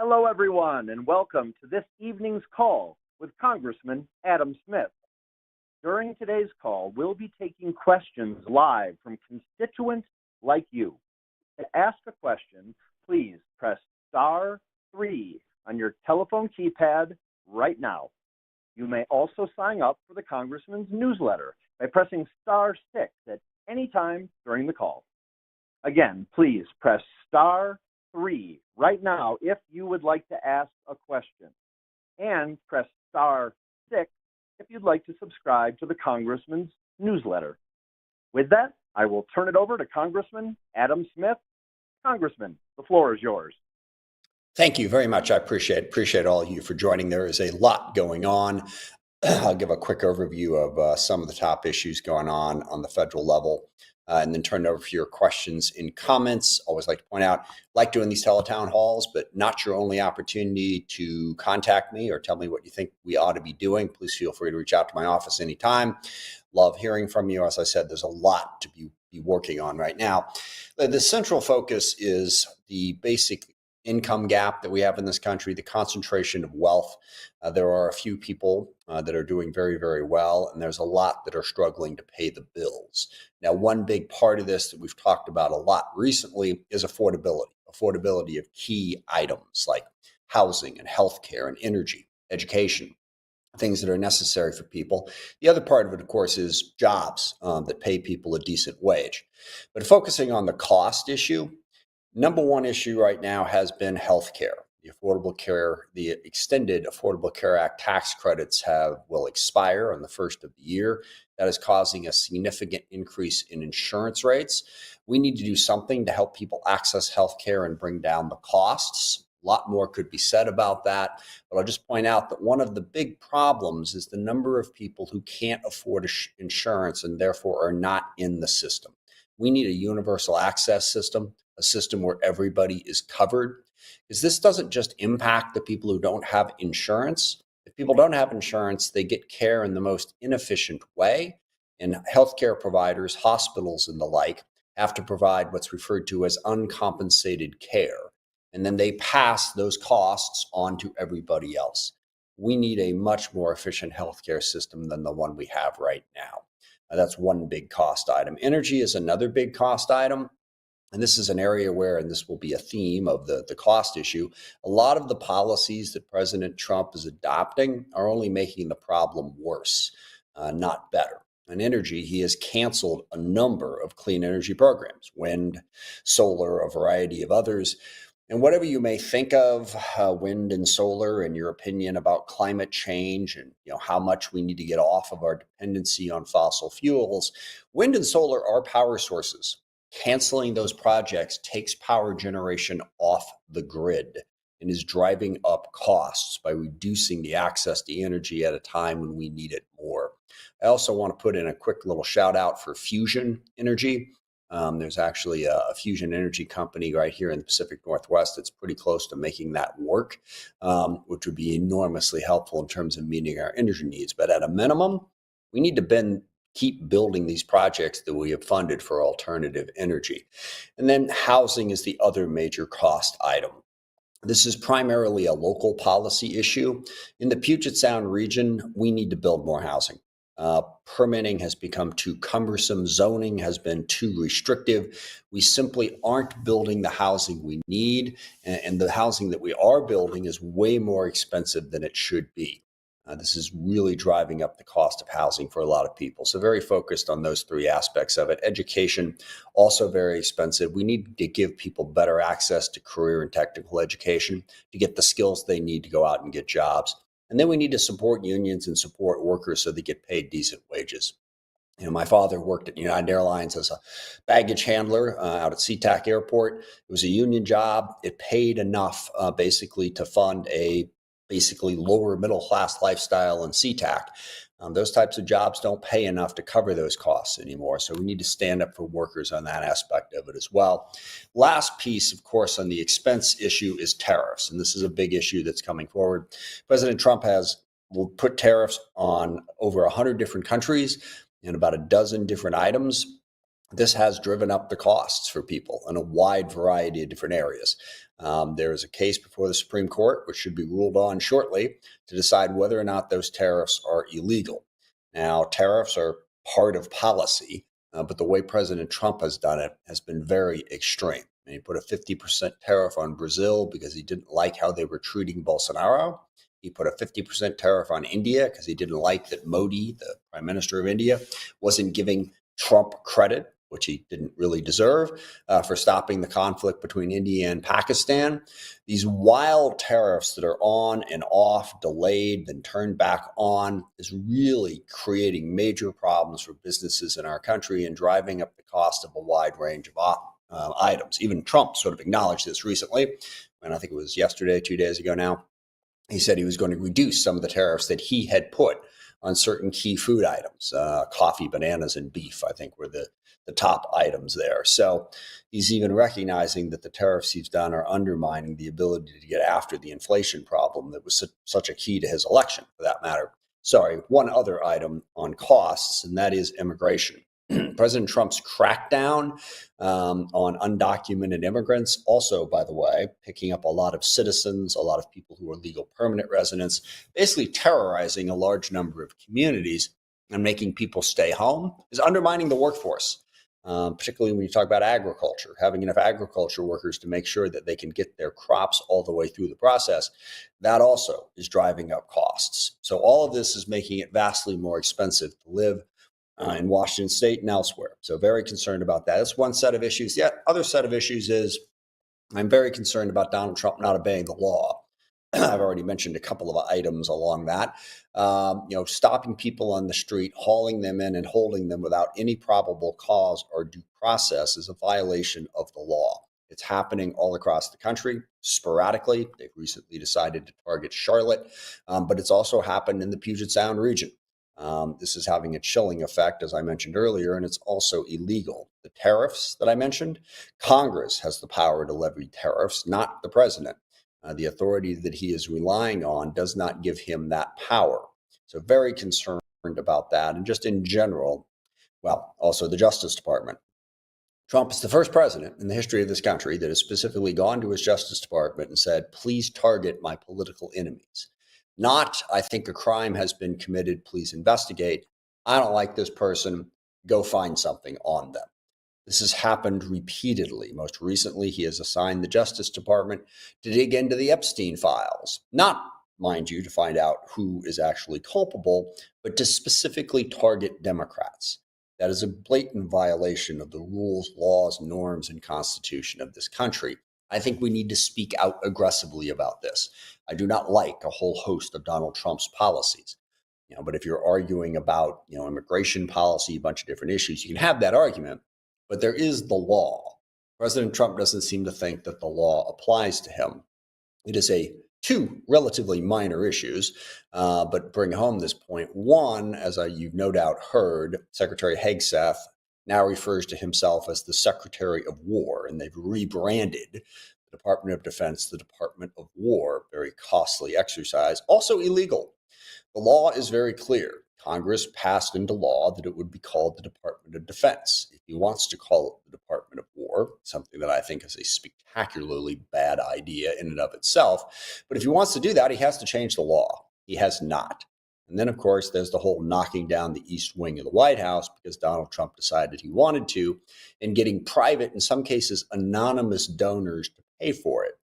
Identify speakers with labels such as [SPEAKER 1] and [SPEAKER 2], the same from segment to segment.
[SPEAKER 1] Hello, everyone, and welcome to this evening's call with Congressman Adam Smith. During today's call, we'll be taking questions live from constituents like you. To ask a question, please press *3 on your telephone keypad right now. You may also sign up for the Congressman's newsletter by pressing *6 at any time during the call. Again, please press *3 right now if you would like to ask a question, and press *6 if you'd like to subscribe to the Congressman's newsletter. With that, I will turn it over to Congressman Adam Smith. Congressman, the floor is yours.
[SPEAKER 2] Thank you very much. I appreciate all of you for joining. There is a lot going on. I'll give a quick overview of some of the top issues going on the federal level, and then turn it over for your questions and comments. Always like to point out, like doing these teletown halls, but not your only opportunity to contact me or tell me what you think we ought to be doing. Please feel free to reach out to my office anytime. Love hearing from you. As I said, there's a lot to be working on right now. The central focus is the basic income gap that we have in this country, the concentration of wealth. There are a few people that are doing very, very well, and there's a lot that are struggling to pay the bills. Now, one big part of this that we've talked about a lot recently is affordability of key items like housing and healthcare and energy, education, things that are necessary for people. The other part of it, of course, is jobs that pay people a decent wage. But focusing on the cost issue, number one issue right now has been healthcare. The extended Affordable Care Act tax credits will expire on the first of the year. That is causing a significant increase in insurance rates. We need to do something to help people access healthcare and bring down the costs. A lot more could be said about that, but I'll just point out that one of the big problems is the number of people who can't afford insurance and therefore are not in the system. We need a universal access system, a system where everybody is covered, because this doesn't just impact the people who don't have insurance. If people don't have insurance, they get care in the most inefficient way, and healthcare providers, hospitals and the like, have to provide what's referred to as uncompensated care, and then they pass those costs on to everybody else. We need a much more efficient healthcare system than the one we have right now. That's one big cost item. Energy is another big cost item. And this is an area where, and this will be a theme of the cost issue, a lot of the policies that President Trump is adopting are only making the problem worse, not better. In energy, he has canceled a number of clean energy programs, wind, solar, a variety of others. And whatever you may think of wind and solar and your opinion about climate change and how much we need to get off of our dependency on fossil fuels, wind and solar are power sources. Canceling those projects takes power generation off the grid and is driving up costs by reducing the access to energy at a time when we need it more. I also want to put in a quick little shout out for fusion energy. There's actually a fusion energy company right here in the Pacific Northwest that's pretty close to making that work, which would be enormously helpful in terms of meeting our energy needs. But at a minimum, we need to keep building these projects that we have funded for alternative energy. And then housing is the other major cost item. This is primarily a local policy issue. In the Puget Sound region, we need to build more housing. Permitting has become too cumbersome. Zoning has been too restrictive. We simply aren't building the housing we need, and the housing that we are building is way more expensive than it should be. This is really driving up the cost of housing for a lot of people. So very focused on those three aspects of it. Education, also very expensive. We need to give people better access to career and technical education to get the skills they need to go out and get jobs. And then we need to support unions and support workers so they get paid decent wages. My father worked at United Airlines as a baggage handler out at SeaTac Airport. It was a union job. It paid enough basically to fund a basically lower middle class lifestyle in SeaTac. Those types of jobs don't pay enough to cover those costs anymore. So we need to stand up for workers on that aspect of it as well. Last piece, of course, on the expense issue is tariffs. And this is a big issue that's coming forward. President Trump will put tariffs on over 100 different countries and about a dozen different items. This has driven up the costs for people in a wide variety of different areas. There is a case before the Supreme Court, which should be ruled on shortly, to decide whether or not those tariffs are illegal. Now, tariffs are part of policy, but the way President Trump has done it has been very extreme. And he put a 50% tariff on Brazil because he didn't like how they were treating Bolsonaro. He put a 50% tariff on India because he didn't like that Modi, the prime minister of India, wasn't giving Trump credit, which he didn't really deserve, for stopping the conflict between India and Pakistan. These wild tariffs that are on and off, delayed, then turned back on, is really creating major problems for businesses in our country and driving up the cost of a wide range of items. Even Trump sort of acknowledged this recently, and I think it was yesterday, 2 days ago now. He said he was going to reduce some of the tariffs that he had put on certain key food items. Coffee, bananas, and beef, I think, were the top items there. So he's even recognizing that the tariffs he's done are undermining the ability to get after the inflation problem that was such a key to his election, for that matter. Sorry, one other item on costs, and that is immigration. President Trump's crackdown on undocumented immigrants, also, by the way, picking up a lot of citizens, a lot of people who are legal permanent residents, basically terrorizing a large number of communities and making people stay home, is undermining the workforce, particularly when you talk about agriculture, having enough agriculture workers to make sure that they can get their crops all the way through the process. That also is driving up costs. So all of this is making it vastly more expensive to live in Washington State and elsewhere. So very concerned about that. That's one set of issues. The other set of issues is I'm very concerned about Donald Trump not obeying the law. I've already mentioned a couple of items along that. Stopping people on the street, hauling them in and holding them without any probable cause or due process is a violation of the law. It's happening all across the country sporadically. They've recently decided to target Charlotte, but it's also happened in the Puget Sound region. This is having a chilling effect, as I mentioned earlier, and it's also illegal. The tariffs that I mentioned, Congress has the power to levy tariffs, not the president. The authority that he is relying on does not give him that power. So very concerned about that. And just in general, well, also the Justice Department. Trump is the first president in the history of this country that has specifically gone to his Justice Department and said, please target my political enemies. Not, I think a crime has been committed, please investigate. I don't like this person, go find something on them. This has happened repeatedly. Most recently, he has assigned the Justice Department to dig into the Epstein files, not, mind you, to find out who is actually culpable, but to specifically target Democrats. That is a blatant violation of the rules, laws, norms, and Constitution of this country. I think we need to speak out aggressively about this. I do not like a whole host of Donald Trump's policies. But if you're arguing about, immigration policy, a bunch of different issues, you can have that argument. But there is the law. President Trump doesn't seem to think that the law applies to him. It is two relatively minor issues, but bring home this point. One, as you've no doubt heard, Secretary Hegseth now refers to himself as the Secretary of War, and they've rebranded the Department of Defense the Department of War. Very costly exercise, also illegal. The law is very clear. Congress passed into law that it would be called the Department of Defense. If he wants to call it the Department of War, something that I think is a spectacularly bad idea in and of itself, but if he wants to do that, he has to change the law. He has not. And then, of course, there's the whole knocking down the East Wing of the White House because Donald Trump decided he wanted to, and getting private, in some cases, anonymous donors to pay for it.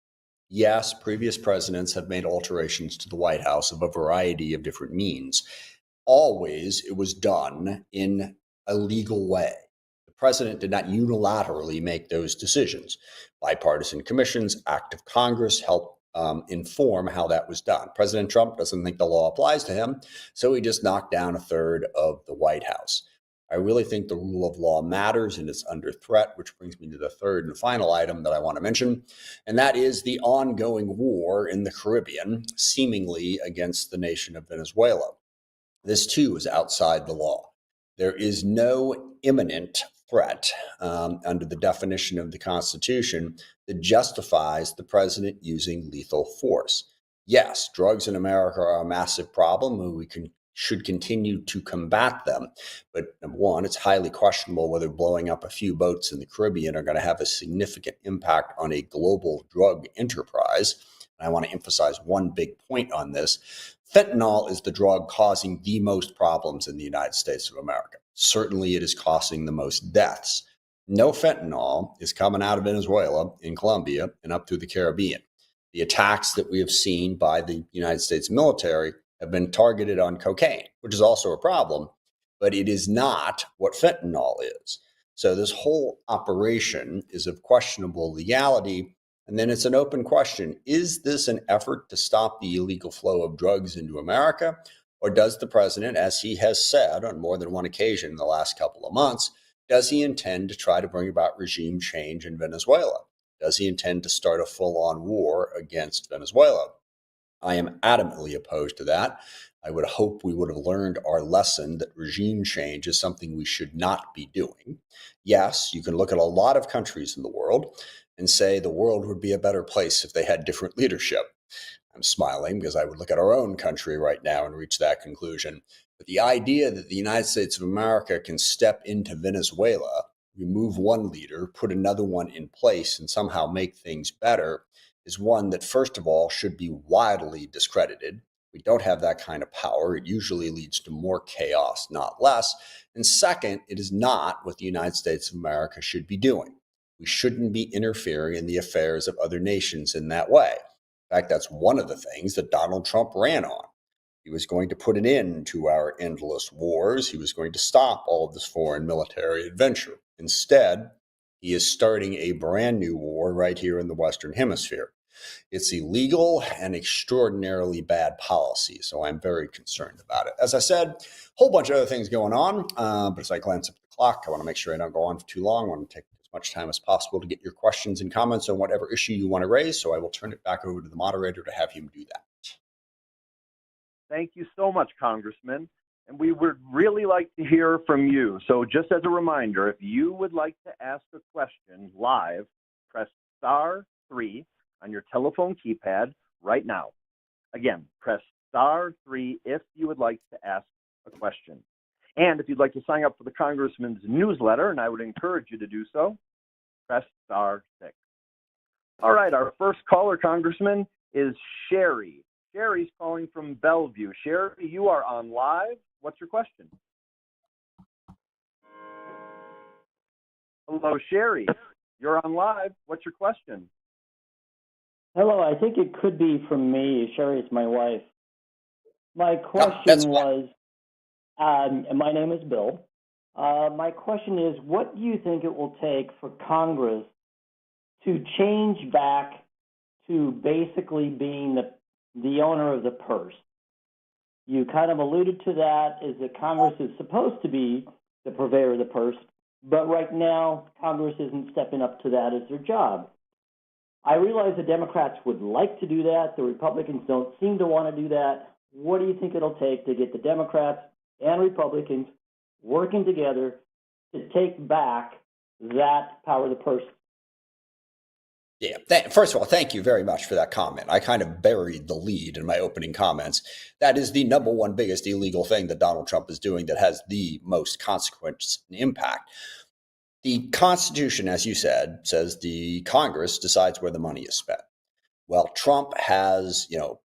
[SPEAKER 2] Yes, previous presidents have made alterations to the White House of a variety of different means. Always it was done in a legal way. The president did not unilaterally make those decisions. Bipartisan commissions, act of Congress helped inform how that was done. President Trump doesn't think the law applies to him, so he just knocked down a third of the White House. I really think the rule of law matters and it's under threat, which brings me to the third and final item that I want to mention, and that is the ongoing war in the Caribbean, seemingly against the nation of Venezuela. This, too, is outside the law. There is no imminent threat under the definition of the Constitution that justifies the president using lethal force. Yes, drugs in America are a massive problem, and we can should continue to combat them. But number one, it's highly questionable whether blowing up a few boats in the Caribbean are going to have a significant impact on a global drug enterprise. And I want to emphasize one big point on this. Fentanyl is the drug causing the most problems in the United States of America. Certainly, it is causing the most deaths. No fentanyl is coming out of Venezuela, in Colombia, and up through the Caribbean. The attacks that we have seen by the United States military have been targeted on cocaine, which is also a problem, but it is not what fentanyl is. So this whole operation is of questionable legality. And then it's an open question. Is this an effort to stop the illegal flow of drugs into America? Or does the president, as he has said on more than one occasion in the last couple of months, does he intend to try to bring about regime change in Venezuela? Does he intend to start a full-on war against Venezuela? I am adamantly opposed to that. I would hope we would have learned our lesson that regime change is something we should not be doing. Yes, you can look at a lot of countries in the world and say the world would be a better place if they had different leadership. I'm smiling because I would look at our own country right now and reach that conclusion. But the idea that the United States of America can step into Venezuela, remove one leader, put another one in place, and somehow make things better is one that, first of all, should be widely discredited. We don't have that kind of power. It usually leads to more chaos, not less. And second, it is not what the United States of America should be doing. We shouldn't be interfering in the affairs of other nations in that way. In fact, that's one of the things that Donald Trump ran on. He was going to put an end to our endless wars. He was going to stop all of this foreign military adventure. Instead, he is starting a brand new war right here in the Western Hemisphere. It's illegal and extraordinarily bad policy, so I'm very concerned about it. As I said, a whole bunch of other things going on, but as I glance up at the clock, I want to make sure I don't go on for too long. I want to take as much time as possible to get your questions and comments on whatever issue you want to raise, so I will turn it back over to the moderator to have him do that.
[SPEAKER 1] Thank you so much, Congressman. And we would really like to hear from you. So just as a reminder, if you would like to ask a question live, press *3 on your telephone keypad right now. Again, press *3 if you would like to ask a question. And if you'd like to sign up for the Congressman's newsletter, and I would encourage you to do so, press *6. All right, our first caller, Congressman, is Sherry. Sherry's calling from Bellevue. Sherry, you are on live. What's your question? Hello, Sherry. You're on live. What's your question?
[SPEAKER 3] Hello, I think it could be from me. Sherry is my wife. My question was, my name is Bill. My question is, what do you think it will take for Congress to change back to basically being the owner of the purse? You kind of alluded to that, is that Congress is supposed to be the purveyor of the purse, but right now Congress isn't stepping up to that as their job. I realize the Democrats would like to do that. The Republicans don't seem to want to do that. What do you think it'll take to get the Democrats and Republicans working together to take back that power of the purse?
[SPEAKER 2] Yeah. First of all, thank you very much for that comment. I kind of buried the lead in my opening comments. That is the number one biggest illegal thing that Donald Trump is doing that has the most consequence and impact. The Constitution, as you said, says the Congress decides where the money is spent. Well, Trump has,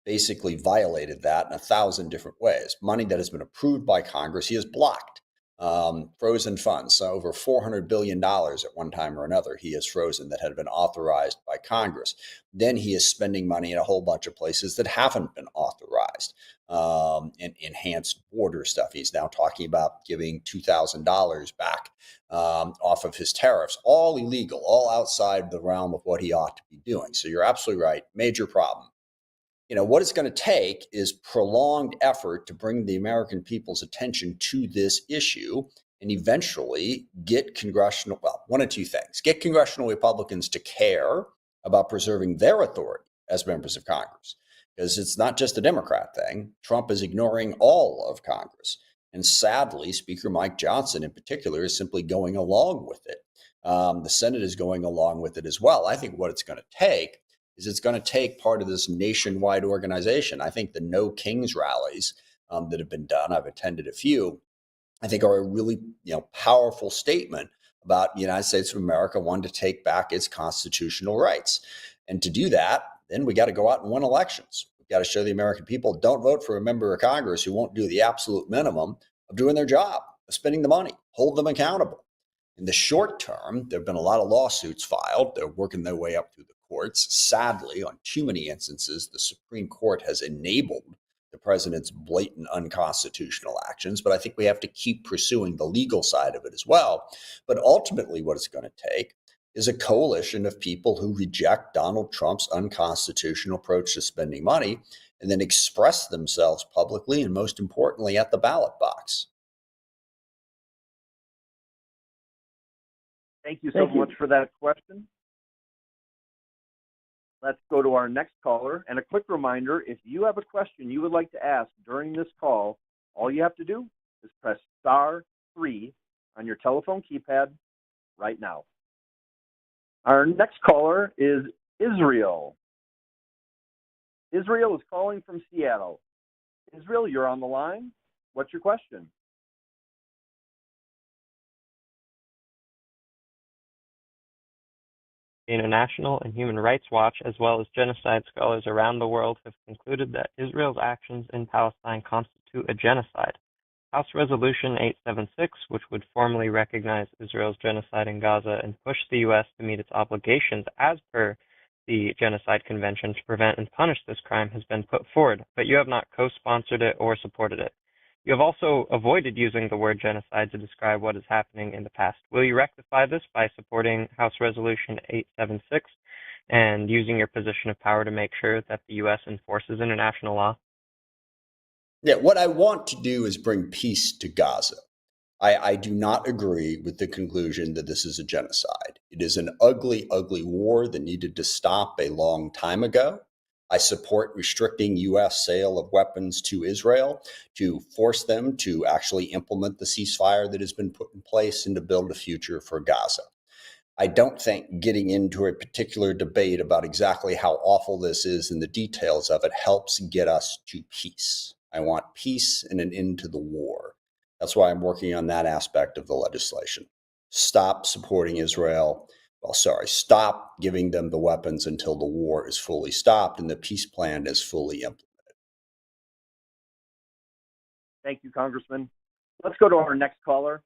[SPEAKER 2] basically violated that in 1,000 different ways. Money that has been approved by Congress, he has blocked. Frozen funds, so over $400 billion at one time or another he has frozen that had been authorized by Congress. Then he is spending money in a whole bunch of places that haven't been authorized. And enhanced border stuff. He's now talking about giving $2,000 back off of his tariffs. All illegal, all outside the realm of what he ought to be doing. So you're absolutely right. Major problem. What it's going to take is prolonged effort to bring the American people's attention to this issue and eventually get one of two things. Get congressional Republicans to care about preserving their authority as members of Congress, because it's not just a Democrat thing. Trump is ignoring all of Congress. And sadly, Speaker Mike Johnson in particular is simply going along with it. The Senate is going along with it as well. I think what it's going to take is it's going to take part of this nationwide organization. I think the No Kings rallies that have been done. I've attended a few. I think are a really powerful statement about the United States of America wanting to take back its constitutional rights. And to do that, then we got to go out and win elections. We've got to show the American people don't vote for a member of Congress who won't do the absolute minimum of doing their job, of spending the money, hold them accountable. In the short term, there have been a lot of lawsuits filed. They're working their way up through the courts. Sadly, on too many instances, the Supreme Court has enabled the president's blatant unconstitutional actions, but I think we have to keep pursuing the legal side of it as well. But ultimately, what it's going to take is a coalition of people who reject Donald Trump's unconstitutional approach to spending money and then express themselves publicly and, most importantly, at the ballot box.
[SPEAKER 1] Thank you so much for that question. Let's go to our next caller. And a quick reminder, if you have a question you would like to ask during this call, all you have to do is press *3 on your telephone keypad right now. Our next caller is Israel. Israel is calling from Seattle. Israel, you're on the line. What's your question?
[SPEAKER 4] International and Human Rights Watch, as well as genocide scholars around the world, have concluded that Israel's actions in Palestine constitute a genocide. House Resolution 876, which would formally recognize Israel's genocide in Gaza and push the U.S. to meet its obligations as per the Genocide Convention to prevent and punish this crime, has been put forward, but you have not co-sponsored it or supported it. You have also avoided using the word genocide to describe what is happening in the past. Will you rectify this by supporting House Resolution 876 and using your position of power to make sure that the U.S. enforces international law?
[SPEAKER 2] Yeah, what I want to do is bring peace to Gaza. I do not agree with the conclusion that this is a genocide. It is an ugly, ugly war that needed to stop a long time ago. I support restricting U.S. sale of weapons to Israel to force them to actually implement the ceasefire that has been put in place and to build a future for Gaza. I don't think getting into a particular debate about exactly how awful this is and the details of it helps get us to peace. I want peace and an end to the war. That's why I'm working on that aspect of the legislation. Stop supporting Israel. Stop giving them the weapons until the war is fully stopped and the peace plan is fully implemented.
[SPEAKER 1] Thank you, Congressman. Let's go to our next caller.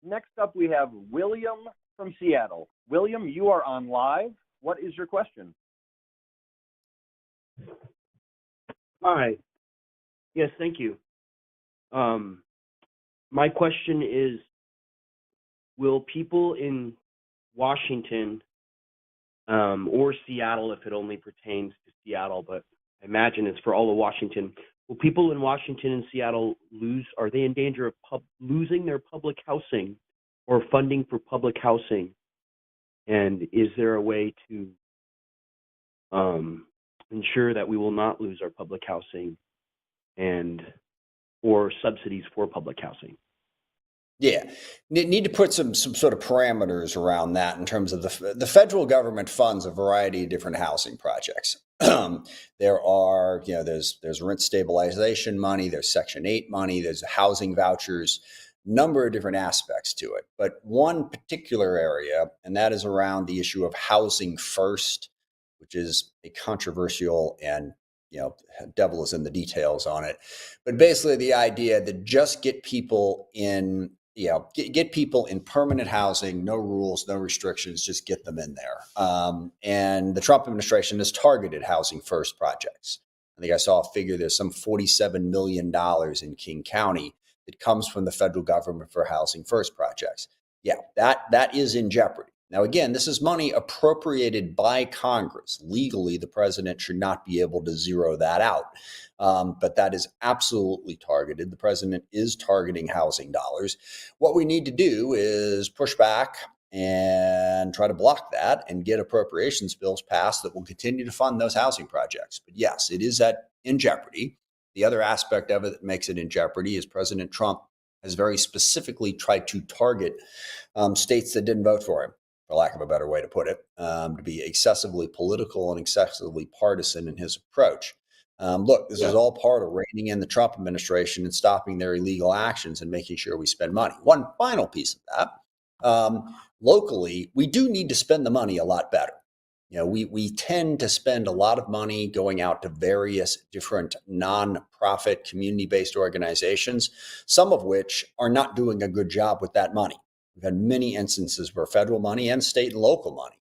[SPEAKER 1] Next up, we have William from Seattle. William, you are on live. What is your question?
[SPEAKER 5] Hi. Yes, thank you. My question is, will people in Washington or Seattle, if it only pertains to Seattle, but I imagine it's for all of Washington, will people in Washington and Seattle are they in danger of losing their public housing or funding for public housing? And is there a way to ensure that we will not lose our public housing or subsidies for public housing?
[SPEAKER 2] Yeah, need to put some sort of parameters around that in terms of the federal government funds a variety of different housing projects. There are, there's rent stabilization money, there's Section 8 money, there's housing vouchers, number of different aspects to it. But one particular area, and that is around the issue of housing first, which is a controversial and devil is in the details on it. But basically the idea that just get people in permanent housing, no rules, no restrictions, just get them in there. And the Trump administration has targeted housing first projects. I think I saw a figure, there's some $47 million in King County that comes from the federal government for housing first projects. Yeah, that is in jeopardy. Now, again, this is money appropriated by Congress. Legally, the president should not be able to zero that out. But that is absolutely targeted. The president is targeting housing dollars. What we need to do is push back and try to block that and get appropriations bills passed that will continue to fund those housing projects. But yes, it is in jeopardy. The other aspect of it that makes it in jeopardy is President Trump has very specifically tried to target states that didn't vote for him, for lack of a better way to put it, to be excessively political and excessively partisan in his approach. Look, this is all part of reining in the Trump administration and stopping their illegal actions and making sure we spend money. One final piece of that, locally, we do need to spend the money a lot better. We tend to spend a lot of money going out to various different nonprofit community-based organizations, some of which are not doing a good job with that money. We've had many instances where federal money and state and local money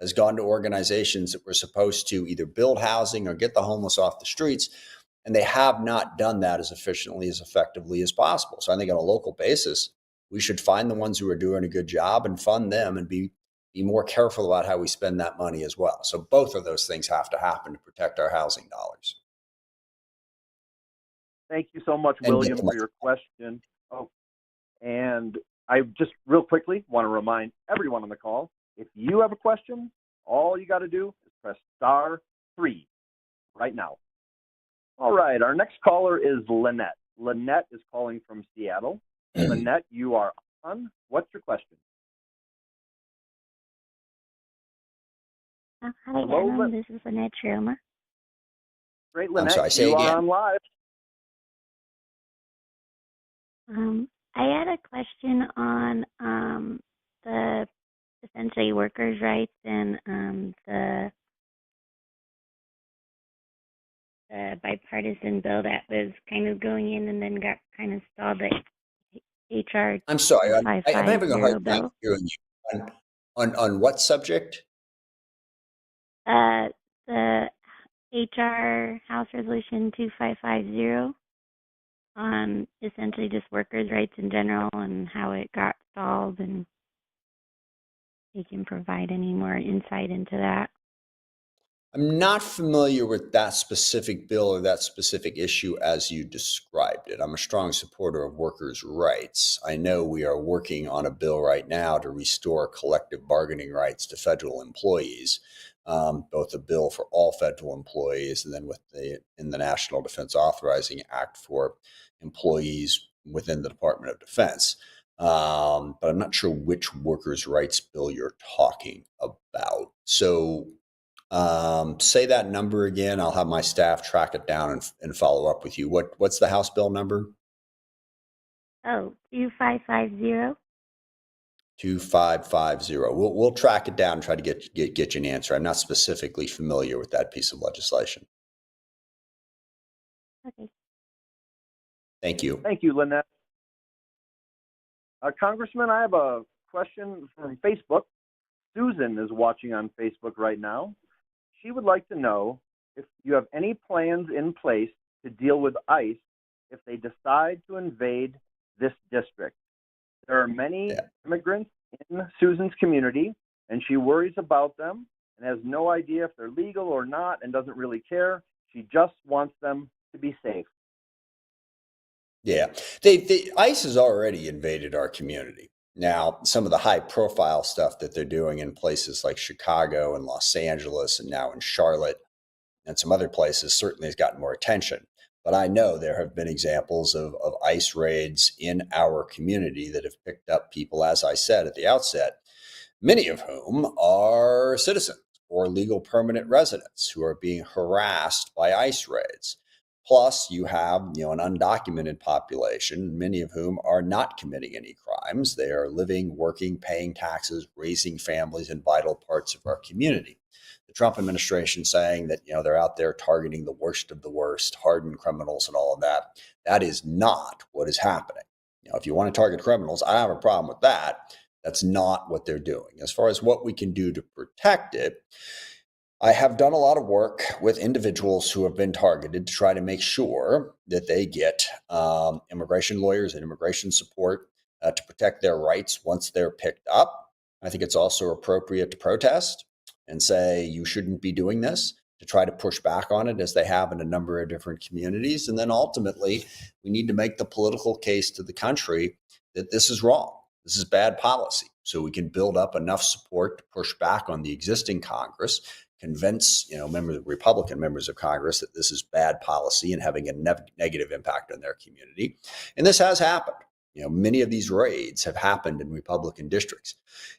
[SPEAKER 2] has gone to organizations that were supposed to either build housing or get the homeless off the streets, and they have not done that as efficiently, as effectively as possible. So I think on a local basis, we should find the ones who are doing a good job and fund them and be more careful about how we spend that money as well. So both of those things have to happen to protect our housing dollars.
[SPEAKER 1] Thank you so much, William, for your question. Oh, and I just real quickly want to remind everyone on the call, if you have a question, all you got to do is press *3 right now. All right, our next caller is Lynette. Lynette is calling from Seattle. Lynette, you are on. What's your question?
[SPEAKER 6] Hi,
[SPEAKER 1] Hello,
[SPEAKER 6] Adam. This is Lynette Schirmer.
[SPEAKER 1] Great, Lynette.
[SPEAKER 2] I'm sorry, say
[SPEAKER 1] you
[SPEAKER 2] again.
[SPEAKER 1] are on live.
[SPEAKER 6] I had a question on the essentially workers' rights and the bipartisan bill that was kind of going in and then got kind of stalled. The HR.
[SPEAKER 2] I'm sorry, I'm having a hard time
[SPEAKER 6] bill.
[SPEAKER 2] hearing you. On what subject?
[SPEAKER 6] The HR House Resolution 2550 on essentially just workers' rights in general and how it got stalled, and you can provide any more insight into that.
[SPEAKER 2] I'm not familiar with that specific bill or that specific issue as you described it. I'm a strong supporter of workers' rights. I know we are working on a bill right now to restore collective bargaining rights to federal employees, both a bill for all federal employees and then in the National Defense Authorizing Act for employees within the Department of Defense. But I'm not sure which workers' rights bill you're talking about. So say that number again. I'll have my staff track it down and follow up with you. What's the House bill number?
[SPEAKER 6] 2550.
[SPEAKER 2] 2550. We'll track it down and try to get you an answer. I'm not specifically familiar with that piece of legislation.
[SPEAKER 6] Okay.
[SPEAKER 2] Thank you.
[SPEAKER 1] Thank you, Lynette. Congressman, I have a question from Facebook. Susan is watching on Facebook right now. She would like to know if you have any plans in place to deal with ICE if they decide to invade this district. There are many immigrants in Susan's community, and she worries about them and has no idea if they're legal or not and doesn't really care. She just wants them to be safe.
[SPEAKER 2] Yeah, ICE has already invaded our community. Now, some of the high profile stuff that they're doing in places like Chicago and Los Angeles and now in Charlotte and some other places certainly has gotten more attention. But I know there have been examples of ICE raids in our community that have picked up people, as I said at the outset, many of whom are citizens or legal permanent residents who are being harassed by ICE raids. Plus, you have an undocumented population, many of whom are not committing any crimes. They are living, working, paying taxes, raising families in vital parts of our community. The Trump administration saying that they're out there targeting the worst of the worst, hardened criminals and all of that. That is not what is happening. If you want to target criminals, I have a problem with that. That's not what they're doing. As far as what we can do to protect it, I have done a lot of work with individuals who have been targeted to try to make sure that they get immigration lawyers and immigration support to protect their rights once they're picked up. I think it's also appropriate to protest and say you shouldn't be doing this, to try to push back on it as they have in a number of different communities. And then ultimately, we need to make the political case to the country that this is wrong. This is bad policy. So we can build up enough support to push back on the existing Congress, convince Republican members of Congress that this is bad policy and having a negative impact on their community. And this has happened. Many of these raids have happened in Republican districts,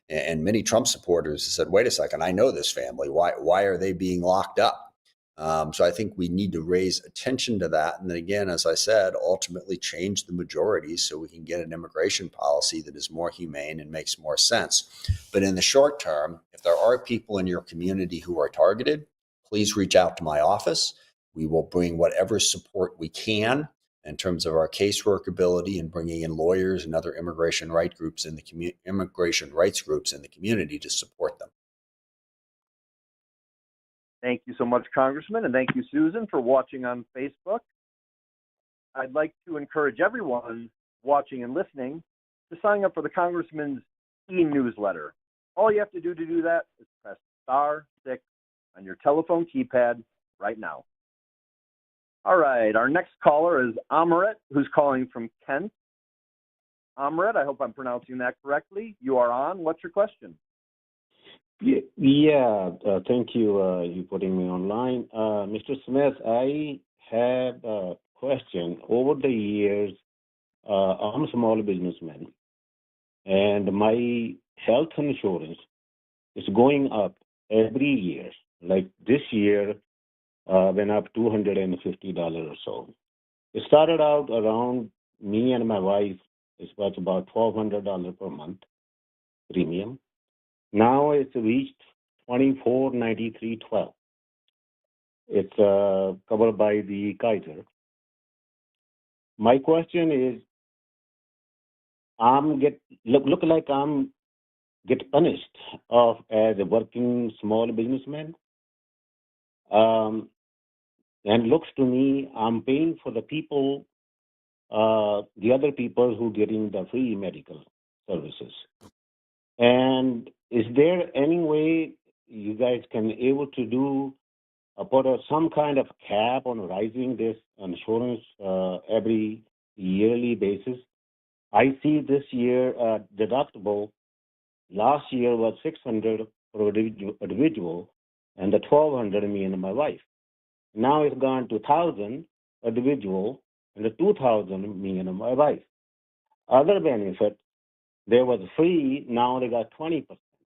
[SPEAKER 2] and many Trump supporters have said, "Wait a second, I know this family. Why are they being locked up?" So I think we need to raise attention to that. And then again, as I said, ultimately change the majority so we can get an immigration policy that is more humane and makes more sense. But in the short term, if there are people in your community who are targeted, please reach out to my office. We will bring whatever support we can in terms of our casework ability and bringing in lawyers and other immigration rights groups in the community to support them.
[SPEAKER 1] Thank you so much, Congressman, and thank you, Susan, for watching on Facebook. I'd like to encourage everyone watching and listening to sign up for the Congressman's e-newsletter. All you have to do that is press *6 on your telephone keypad right now. All right, our next caller is Amrit, who's calling from Kent. Amrit, I hope I'm pronouncing that correctly. You are on. What's your question?
[SPEAKER 7] Yeah, thank you. You putting me online. Mr. Smith, I have a question. Over the years, I'm a small businessman, and my health insurance is going up every year. Like this year, went up $250 or so. It started out around me and my wife. It was about $1,200 per month premium. Now it's reached $24.93.12. It's covered by the Kaiser. My question is, look like I'm get punished of as a working small businessman. And looks to me, I'm paying for the people, the other people who getting the free medical services. And is there any way you guys can able to do put some kind of cap on rising this insurance every yearly basis? I see this year deductible last year was $600 for individual and the $1,200 me and my wife. Now it's gone to $1,000 individual and the $2,000 me and my wife. Other benefit, there was free, now they got 20%.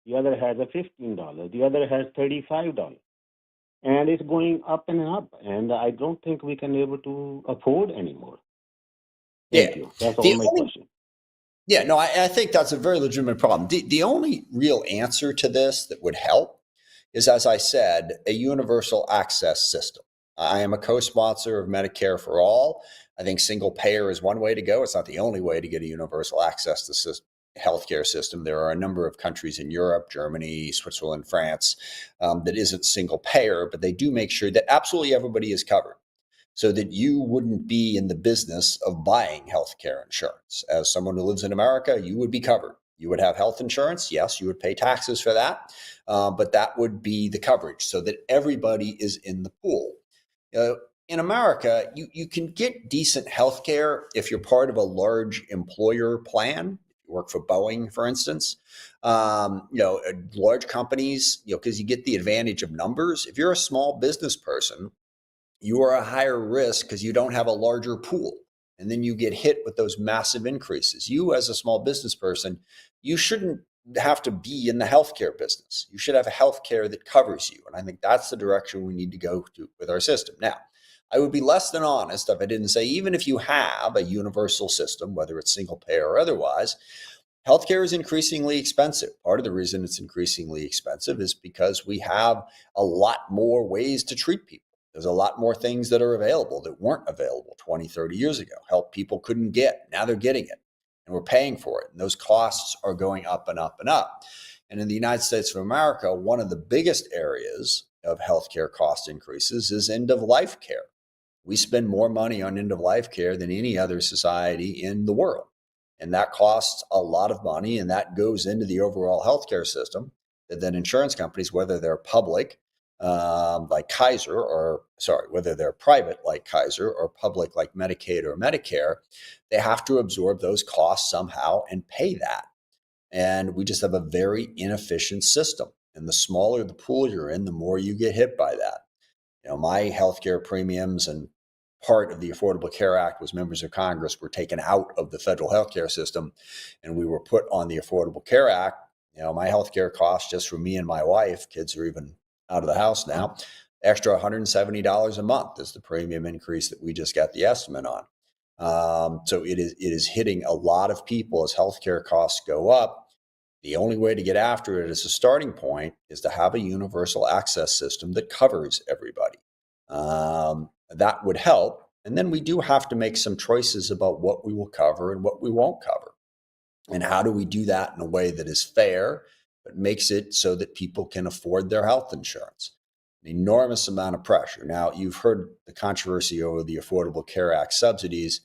[SPEAKER 7] The other has a $15. The other has $35. And it's going up and up. And I don't think we can able to afford anymore. Thank you. That's all my question.
[SPEAKER 2] Yeah, no, I think that's a very legitimate problem. The only real answer to this that would help is, as I said, a universal access system. I am a co-sponsor of Medicare for All. I think single payer is one way to go. It's not the only way to get a universal access to healthcare system. There are a number of countries in Europe, Germany, Switzerland, France, that isn't single payer, but they do make sure that absolutely everybody is covered, so that you wouldn't be in the business of buying healthcare insurance. As someone who lives in America, you would be covered. You would have health insurance. Yes, you would pay taxes for that, but that would be the coverage so that everybody is in the pool. In America, you can get decent health care if you're part of a large employer plan. You work for Boeing, for instance, large companies, because you get the advantage of numbers. If you're a small business person, you are a higher risk because you don't have a larger pool. And then you get hit with those massive increases. You, as a small business person, you shouldn't have to be in the healthcare business. You should have a healthcare that covers you. And I think that's the direction we need to go to with our system. Now, I would be less than honest if I didn't say, even if you have a universal system, whether it's single payer or otherwise, healthcare is increasingly expensive. Part of the reason it's increasingly expensive is because we have a lot more ways to treat people. There's a lot more things that are available that weren't available 20, 30 years ago. Help people couldn't get. Now they're getting it, and we're paying for it. And those costs are going up and up and up. And in the United States of America, one of the biggest areas of healthcare cost increases is end-of-life care. We spend more money on end-of-life care than any other society in the world. And that costs a lot of money, and that goes into the overall healthcare system that then insurance companies, whether they're public, like Kaiser, whether they're private like Kaiser or public like Medicaid or Medicare, they have to absorb those costs somehow and pay that. And we just have a very inefficient system. And the smaller the pool you're in, the more you get hit by that. My healthcare premiums and part of the Affordable Care Act was members of Congress were taken out of the federal healthcare system, and we were put on the Affordable Care Act. My healthcare costs just for me and my wife, kids are even out of the house now, extra $170 a month is the premium increase that we just got the estimate on. So it is hitting a lot of people as healthcare costs go up. The only way to get after it as a starting point is to have a universal access system that covers everybody. That would help. And then we do have to make some choices about what we will cover and what we won't cover. And how do we do that in a way that is fair, but makes it so that people can afford their health insurance? An enormous amount of pressure. Now, you've heard the controversy over the Affordable Care Act subsidies.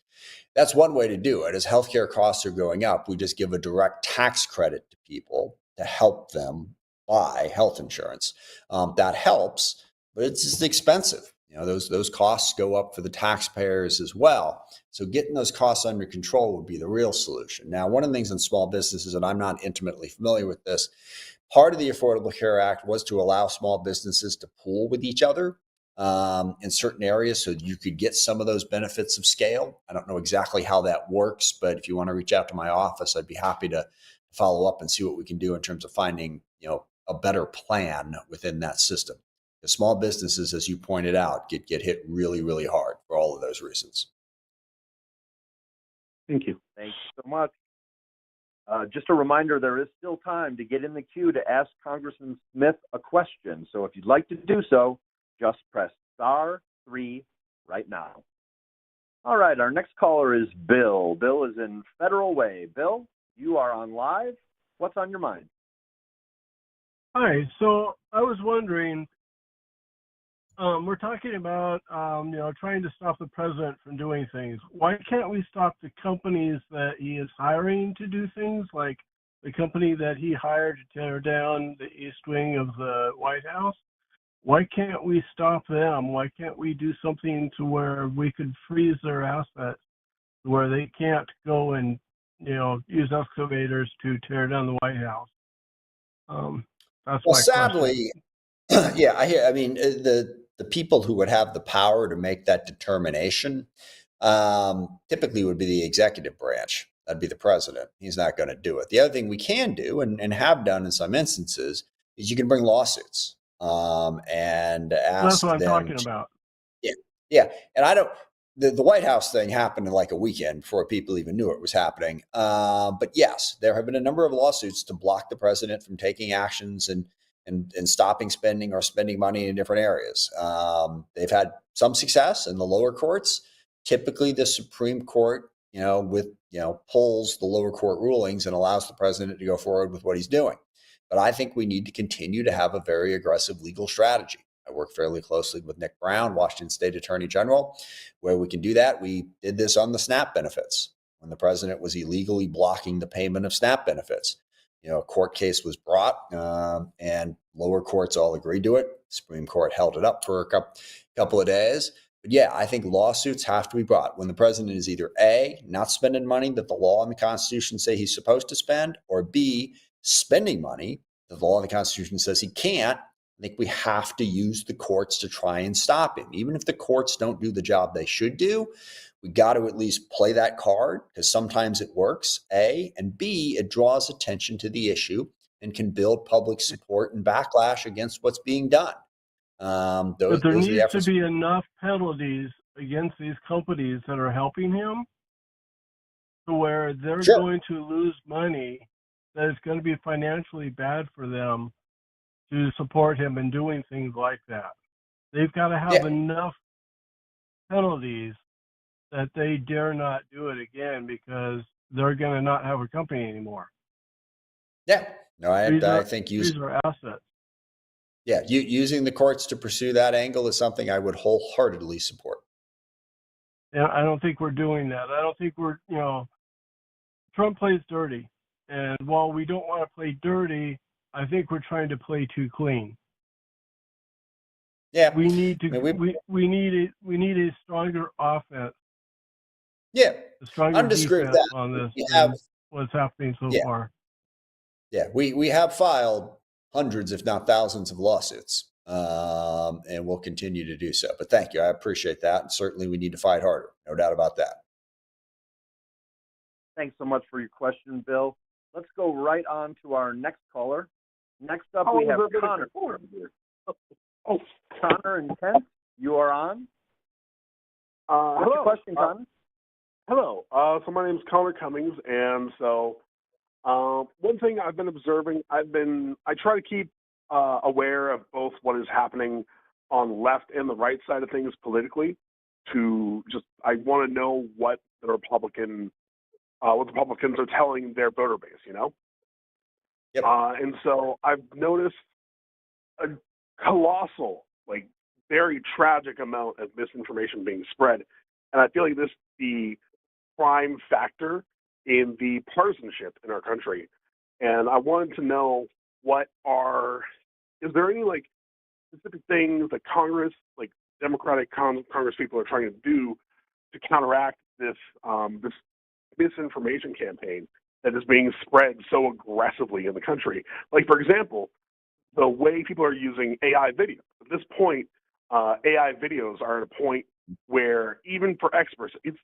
[SPEAKER 2] That's one way to do it. As healthcare costs are going up, we just give a direct tax credit to people to help them buy health insurance. That helps, but it's just expensive. Those costs go up for the taxpayers as well. So getting those costs under control would be the real solution. Now, one of the things in small businesses, and I'm not intimately familiar with this, part of the Affordable Care Act was to allow small businesses to pool with each other in certain areas so you could get some of those benefits of scale. I don't know exactly how that works, but if you want to reach out to my office, I'd be happy to follow up and see what we can do in terms of finding, a better plan within that system. The small businesses, as you pointed out, get hit really, really hard for all of those reasons.
[SPEAKER 5] Thank you.
[SPEAKER 1] Thank you so much. Just a reminder, there is still time to get in the queue to ask Congressman Smith a question. So if you'd like to do so, just press *3 right now. All right, our next caller is Bill. Bill is in Federal Way. Bill, you are on live. What's on your mind?
[SPEAKER 8] Hi, so I was wondering, we're talking about, trying to stop the president from doing things. Why can't we stop the companies that he is hiring to do things, like the company that he hired to tear down the East Wing of the White House? Why can't we stop them? Why can't we do something to where we could freeze their assets, where they can't go and, use excavators to tear down the White House? That's
[SPEAKER 2] Well,
[SPEAKER 8] my
[SPEAKER 2] sadly,
[SPEAKER 8] question.
[SPEAKER 2] yeah, I mean, the people who would have the power to make that determination typically would be the executive branch. That'd be the president. He's not going to do it. The other thing we can do and have done in some instances is you can bring lawsuits and ask
[SPEAKER 8] That's what I'm
[SPEAKER 2] them.
[SPEAKER 8] talking about.
[SPEAKER 2] Yeah. And I don't, the White House thing happened in like a weekend before people even knew it was happening. But yes, there have been a number of lawsuits to block the president from taking actions and stopping spending or spending money in different areas. They've had some success in the lower courts. Typically the Supreme Court, pulls the lower court rulings and allows the president to go forward with what he's doing. But I think we need to continue to have a very aggressive legal strategy. I work fairly closely with Nick Brown, Washington State Attorney General, where we can do that. We did this on the SNAP benefits when the president was illegally blocking the payment of SNAP benefits. A court case was brought and lower courts all agreed to it. Supreme Court held it up for a couple of days. But yeah, I think lawsuits have to be brought when the president is either A, not spending money that the law and the Constitution say he's supposed to spend, or B, spending money that the law and the Constitution says he can't. I think we have to use the courts to try and stop him. Even if the courts don't do the job they should do, we got to at least play that card because sometimes it works, A, and B, it draws attention to the issue and can build public support and backlash against what's being done.
[SPEAKER 8] But there needs to be enough penalties against these companies that are helping him to where they're going to lose money that is going to be financially bad for them to support him in doing things like that. They've got to have enough penalties that they dare not do it again because they're going to not have a company anymore.
[SPEAKER 2] Yeah. No, I think
[SPEAKER 8] these are assets.
[SPEAKER 2] Yeah, using the courts to pursue that angle is something I would wholeheartedly support.
[SPEAKER 8] Yeah, I don't think we're doing that. I don't think we're, Trump plays dirty. And while we don't want to play dirty, I think we're trying to play too clean.
[SPEAKER 2] Yeah.
[SPEAKER 8] We need to we need a stronger offense.
[SPEAKER 2] Yeah.
[SPEAKER 8] A stronger defense on this than what's happening so far.
[SPEAKER 2] Yeah, we have filed hundreds, if not thousands, of lawsuits, and we'll continue to do so. But thank you. I appreciate that. And certainly we need to fight harder. No doubt about that.
[SPEAKER 1] Thanks so much for your question, Bill. Let's go right on to our next caller. Next up, we have Connor.
[SPEAKER 9] Oh,
[SPEAKER 1] Connor and Kent, you are on. What's
[SPEAKER 9] hello.
[SPEAKER 1] your question, Connor?
[SPEAKER 9] Hello. So my name is Connor Cummings, and so one thing I've been observing, I try to keep aware of both what is happening on the left and the right side of things politically. I want to know what the Republicans are telling their voter base, you know.
[SPEAKER 2] Yep.
[SPEAKER 9] And so I've noticed a colossal, like very tragic amount of misinformation being spread, and I feel like this is the prime factor in the partisanship in our country. And I wanted to know is there any like specific things that Congress, like Democratic Congress people, are trying to do to counteract this this misinformation campaign that is being spread so aggressively in the country? Like, for example, the way people are using AI videos. At this point, AI videos are at a point where even for experts, it's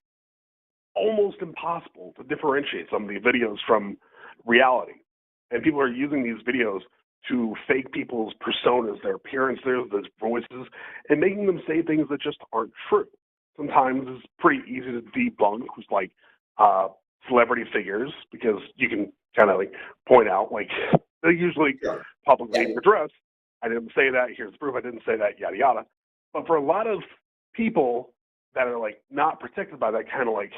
[SPEAKER 9] almost impossible to differentiate some of the videos from reality. And people are using these videos to fake people's personas, their appearances, their voices, and making them say things that just aren't true. Sometimes it's pretty easy to debunk with like celebrity figures, because you can kind of like point out, like, they usually publicly address, I didn't say that, here's the proof I didn't say that, yada yada. But for a lot of people that are like not protected by that kind of like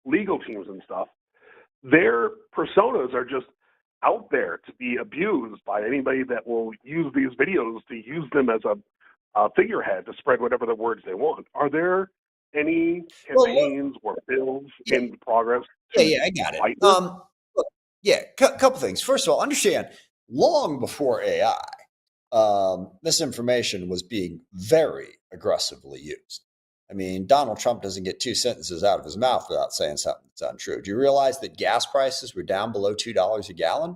[SPEAKER 9] legal teams and stuff, their personas are just out there to be abused by anybody that will use these videos to use them as a figurehead to spread whatever the words they want. Are there any campaigns or bills in progress?
[SPEAKER 2] Yeah, I got it. Look, couple things. First of all, understand, long before AI, misinformation was being very aggressively used. I mean, Donald Trump doesn't get two sentences out of his mouth without saying something that's untrue. Do you realize that gas prices were down below $2 a gallon?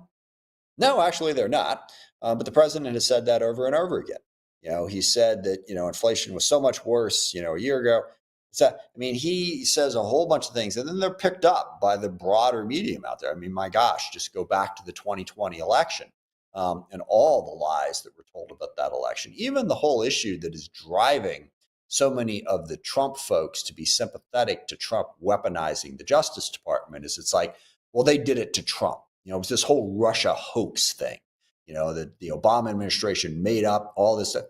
[SPEAKER 2] No, actually, they're not. But the president has said that over and over again. You know, he said that, inflation was so much worse, a year ago. So, I mean, he says a whole bunch of things, and then they're picked up by the broader medium out there. I mean, my gosh, just go back to the 2020 election and all the lies that were told about that election. Even the whole issue that is driving so many of the Trump folks to be sympathetic to Trump weaponizing the Justice Department is, it's like, well, they did it to Trump. It was this whole Russia hoax thing, that the Obama administration made up all this stuff.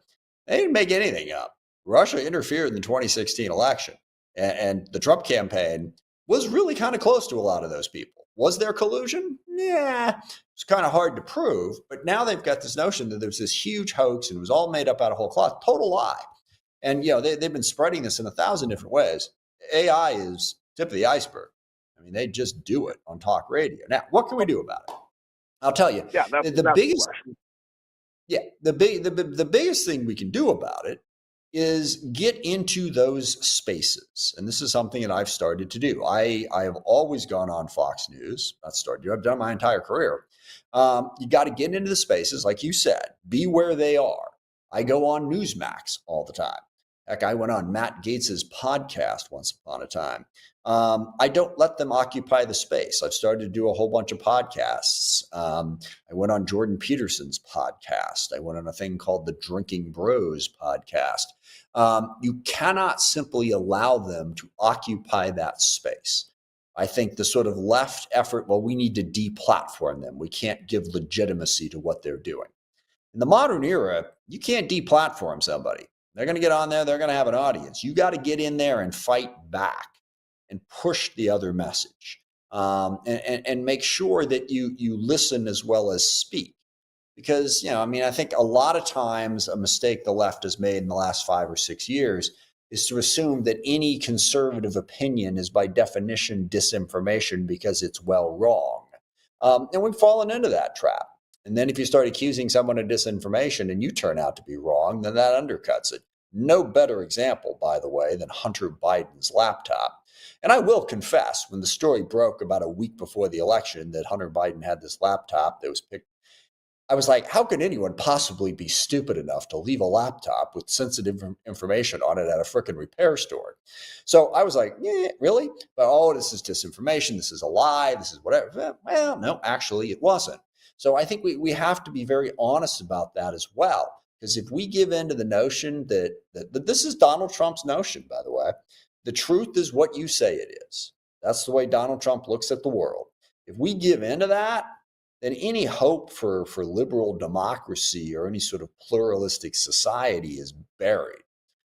[SPEAKER 2] They didn't make anything up. Russia interfered in the 2016 election, and the Trump campaign was really kind of close to a lot of those people. Was there collusion? Yeah, it's kind of hard to prove, but now they've got this notion that there's this huge hoax and it was all made up out of whole cloth. Total lie. And, they've been spreading this in 1,000 different ways. AI is tip of the iceberg. I mean, they just do it on talk radio. Now, what can we do about it? I'll tell you.
[SPEAKER 9] Yeah, that's
[SPEAKER 2] the biggest.
[SPEAKER 9] The
[SPEAKER 2] the biggest thing we can do about it is get into those spaces, and this is something that I've started to do. I have always gone on Fox News. Not started. I've done my entire career. You got to get into the spaces, like you said. Be where they are. I go on Newsmax all the time. Heck, I went on Matt Gaetz's podcast once upon a time. I don't let them occupy the space. I've started to do a whole bunch of podcasts. I went on Jordan Peterson's podcast. I went on a thing called the Drinking Bros podcast. You cannot simply allow them to occupy that space. I think the sort of left effort, well, we need to deplatform them. We can't give legitimacy to what they're doing. In the modern era, you can't deplatform somebody. They're going to get on there. They're going to have an audience. You got to get in there and fight back and push the other message, and make sure that you listen as well as speak. Because, I think a lot of times a mistake the left has made in the last 5 or 6 years is to assume that any conservative opinion is by definition disinformation because it's well wrong. And we've fallen into that trap. And then if you start accusing someone of disinformation and you turn out to be wrong, then that undercuts it. No better example, by the way, than Hunter Biden's laptop. And I will confess, when the story broke about a week before the election that Hunter Biden had this laptop that was picked, I was like, how could anyone possibly be stupid enough to leave a laptop with sensitive information on it at a frickin' repair store? So I was like, yeah, really? But, this is disinformation. This is a lie. This is whatever. Well, no, actually it wasn't. So I think we have to be very honest about that as well. Because if we give in to the notion that this is Donald Trump's notion, by the way, the truth is what you say it is. That's the way Donald Trump looks at the world. If we give in to that, then any hope for liberal democracy or any sort of pluralistic society is buried.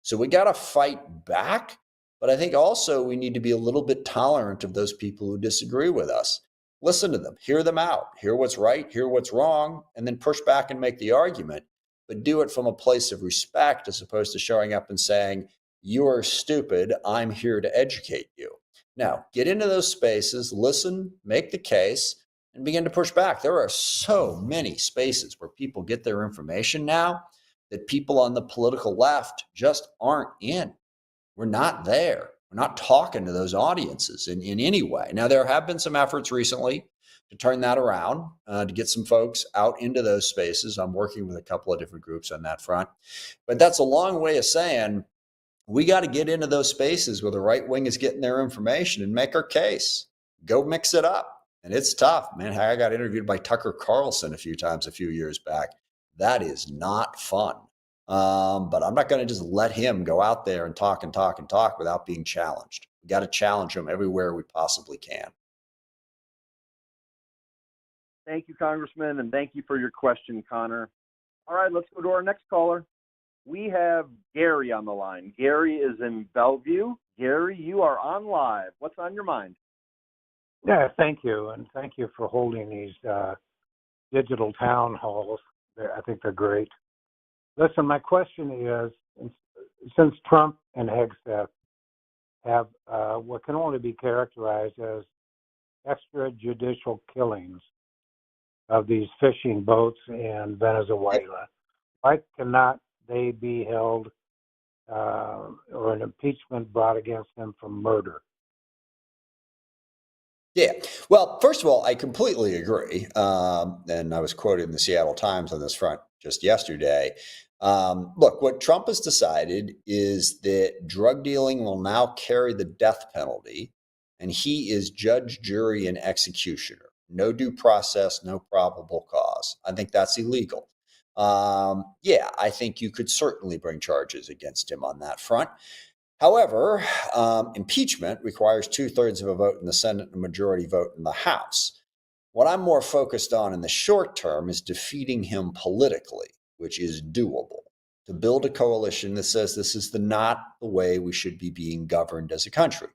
[SPEAKER 2] So we got to fight back, but I think also we need to be a little bit tolerant of those people who disagree with us. Listen to them, hear them out, hear what's right, hear what's wrong, and then push back and make the argument, but do it from a place of respect as opposed to showing up and saying, you're stupid, I'm here to educate you. Now, get into those spaces, listen, make the case, and begin to push back. There are so many spaces where people get their information now that people on the political left just aren't in. We're not there. We're not talking to those audiences in any way. Now, there have been some efforts recently to turn that around, to get some folks out into those spaces. I'm working with a couple of different groups on that front. But that's a long way of saying we got to get into those spaces where the right wing is getting their information and make our case. Go mix it up. And it's tough, man. I got interviewed by Tucker Carlson a few times a few years back. That is not fun. But I'm not going to just let him go out there and talk without being challenged. We got to challenge him everywhere we possibly can.
[SPEAKER 1] Thank you, Congressman, and thank you for your question, Connor. All right, let's go to our next caller. We have Gary on the line. Gary is in Bellevue. Gary, you are on live. What's on your mind?
[SPEAKER 10] Yeah, thank you, and thank you for holding these digital town halls. I think they're great. Listen, my question is, since Trump and Hegseth have what can only be characterized as extrajudicial killings of these fishing boats in Venezuela, why cannot they be held or an impeachment brought against them for murder?
[SPEAKER 2] Yeah. Well, first of all, I completely agree. And I was quoted in the Seattle Times on this front just yesterday. Look, what Trump has decided is that drug dealing will now carry the death penalty, and he is judge, jury, and executioner. No due process, no probable cause. I think that's illegal. Yeah, I think you could certainly bring charges against him on that front. However, impeachment requires 2/3 of a vote in the Senate and a majority vote in the House. What I'm more focused on in the short term is defeating him politically, which is doable. To build a coalition that says this is not the way we should be being governed as a country.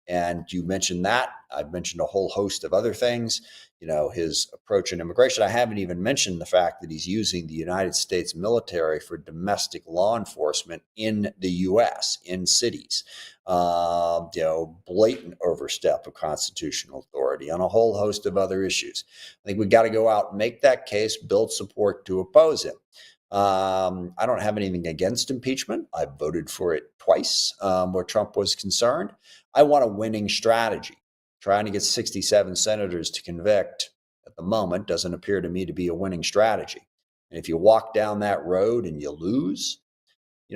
[SPEAKER 2] And you mentioned that. I've mentioned a whole host of other things. You know, his approach in immigration. I haven't even mentioned the fact that he's using the United States military for domestic law enforcement in the U.S., in cities. Blatant overstep of constitutional authority on a whole host of other issues. I think we've got to go out and make that case, build support to oppose him. I don't have anything against impeachment. I voted for it twice where Trump was concerned. I want a winning strategy. Trying to get 67 senators to convict at the moment doesn't appear to me to be a winning strategy. And if you walk down that road and you lose,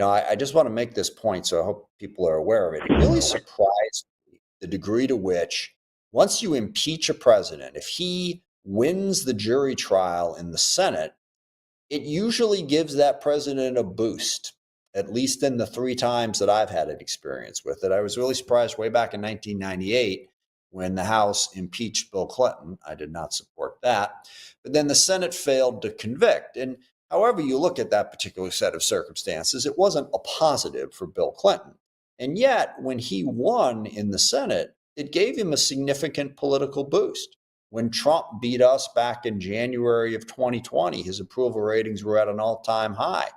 [SPEAKER 2] I just want to make this point, so I hope people are aware of it. It really surprised me the degree to which once you impeach a president, if he wins the jury trial in the Senate, it usually gives that president a boost, at least in the 3 times that I've had an experience with it. I was really surprised way back in 1998 when the House impeached Bill Clinton. I did not support that. But then the Senate failed to convict. And however you look at that particular set of circumstances, it wasn't a positive for Bill Clinton. And yet, when he won in the Senate, it gave him a significant political boost. When Trump beat us back in January of 2020, his approval ratings were at an all-time high,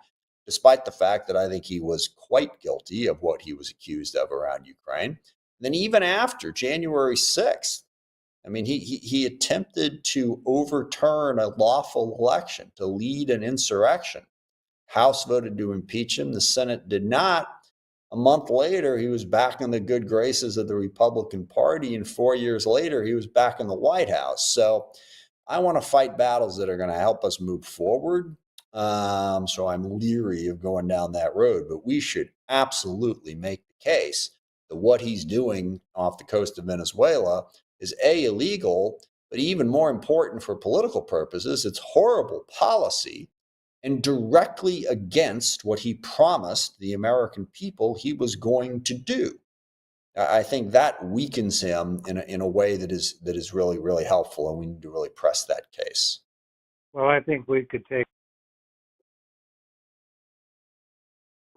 [SPEAKER 2] despite the fact that I think he was quite guilty of what he was accused of around Ukraine. And then even after January 6th, I mean, he attempted to overturn a lawful election, to lead an insurrection. House voted to impeach him. The Senate did not. A month later, he was back in the good graces of the Republican Party, and 4 years later, he was back in the White House. So I want to fight battles that are going to help us move forward. So I'm leery of going down that road, but we should absolutely make the case that what he's doing off the coast of Venezuela is illegal, but even more important for political purposes, it's horrible policy. and directly against what he promised the American people he was going to do. I think that weakens him in a way that is really, really helpful, and we need to really press that case.
[SPEAKER 10] Well, I think we could take.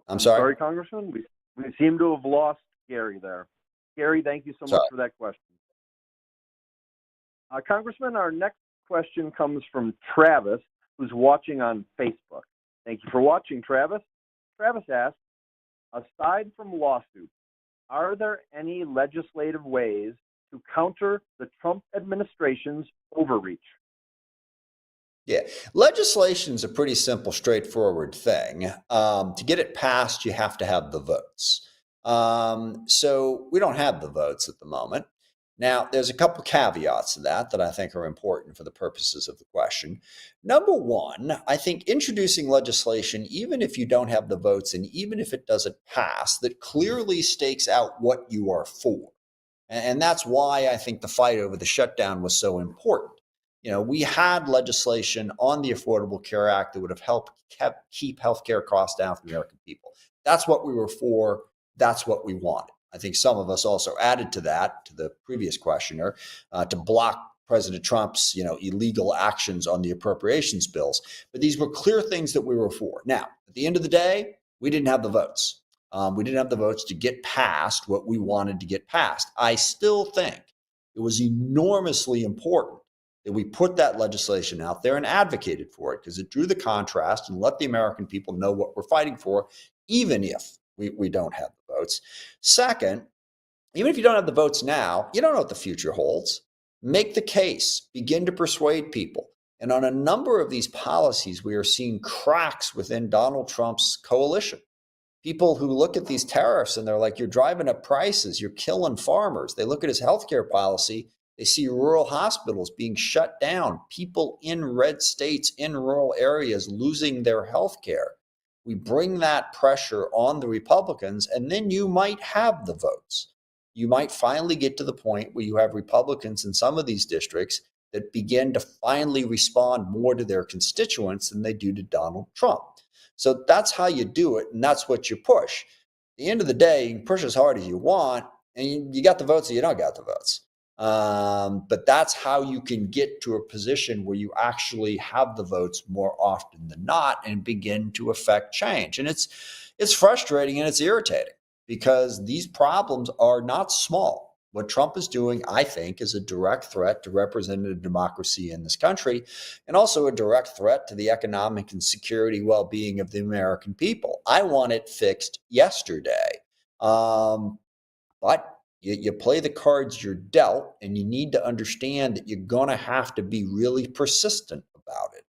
[SPEAKER 2] I'm sorry?
[SPEAKER 1] Congressman. We seem to have lost Gary there. Gary, thank you so much for that question. Congressman, our next question comes from Travis, who's watching on Facebook. Thank you for watching, Travis. Travis asks, aside from lawsuits, are there any legislative ways to counter the Trump administration's overreach?
[SPEAKER 2] Yeah, legislation is a pretty simple, straightforward thing. To get it passed, you have to have the votes. So we don't have the votes at the moment. Now, there's a couple caveats to that I think are important for the purposes of the question. Number one, I think introducing legislation, even if you don't have the votes and even if it doesn't pass, that clearly stakes out what you are for. And that's why I think the fight over the shutdown was so important. You know, we had legislation on the Affordable Care Act that would have helped keep healthcare costs down for the American people. That's what we were for. That's what we wanted. I think some of us also added to that, to the previous questioner, to block President Trump's, illegal actions on the appropriations bills. But these were clear things that we were for. Now, at the end of the day, we didn't have the votes. We didn't have the votes to get past what we wanted to get past. I still think it was enormously important that we put that legislation out there and advocated for it, because it drew the contrast and let the American people know what we're fighting for, even if we don't have the votes. Second, even if you don't have the votes now, you don't know what the future holds. Make the case, begin to persuade people. And on a number of these policies, we are seeing cracks within Donald Trump's coalition. People who look at these tariffs and they're like, you're driving up prices, you're killing farmers. They look at his healthcare policy, they see rural hospitals being shut down, people in red states, in rural areas losing their healthcare. We bring that pressure on the Republicans, and then you might have the votes. You might finally get to the point where you have Republicans in some of these districts that begin to finally respond more to their constituents than they do to Donald Trump. So that's how you do it, and that's what you push. At the end of the day, you can push as hard as you want, and you got the votes or you don't got the votes. But that's how you can get to a position where you actually have the votes more often than not and begin to affect change. And it's frustrating and it's irritating, because these problems are not small. What Trump is doing, I think, is a direct threat to representative democracy in this country, and also a direct threat to the economic and security well-being of the American people. I want it fixed yesterday. But you play the cards you're dealt, and you need to understand that you're going to have to be really persistent about it.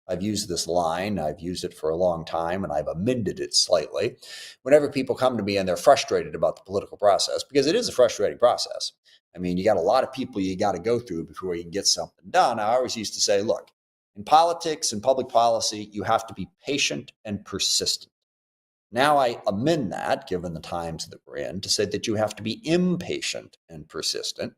[SPEAKER 2] I've used this line, I've used it for a long time, and I've amended it slightly. Whenever people come to me and they're frustrated about the political process, because it is a frustrating process. I mean, you got a lot of people you got to go through before you can get something done. I always used to say, look, in politics and public policy, you have to be patient and persistent. Now I amend that, given the times that we're in, to say that you have to be impatient and persistent.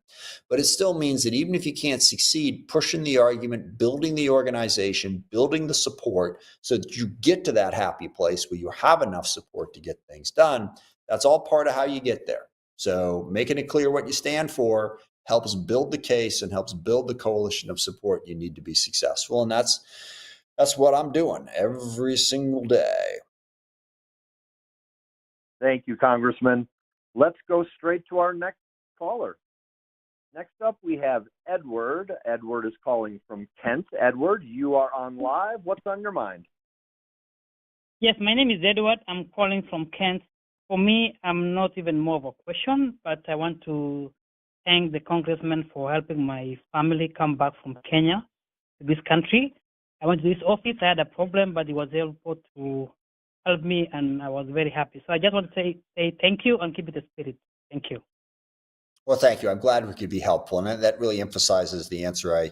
[SPEAKER 2] But it still means that even if you can't succeed, pushing the argument, building the organization, building the support so that you get to that happy place where you have enough support to get things done, that's all part of how you get there. So making it clear what you stand for helps build the case and helps build the coalition of support you need to be successful. And that's what I'm doing every single day.
[SPEAKER 1] Thank you, Congressman. Let's go straight to our next caller. Next up, we have Edward. Edward is calling from Kent. Edward, you are on live. What's on your mind?
[SPEAKER 11] Yes, my name is Edward. I'm calling from Kent. For me, I'm not even more of a question, but I want to thank the congressman for helping my family come back from Kenya to this country. I went to this office. I had a problem, but he was able to help me, and I was very happy. So I just want to say thank you and keep it a spirit. Thank you.
[SPEAKER 2] Well, thank you. I'm glad we could be helpful. And that really emphasizes the answer. I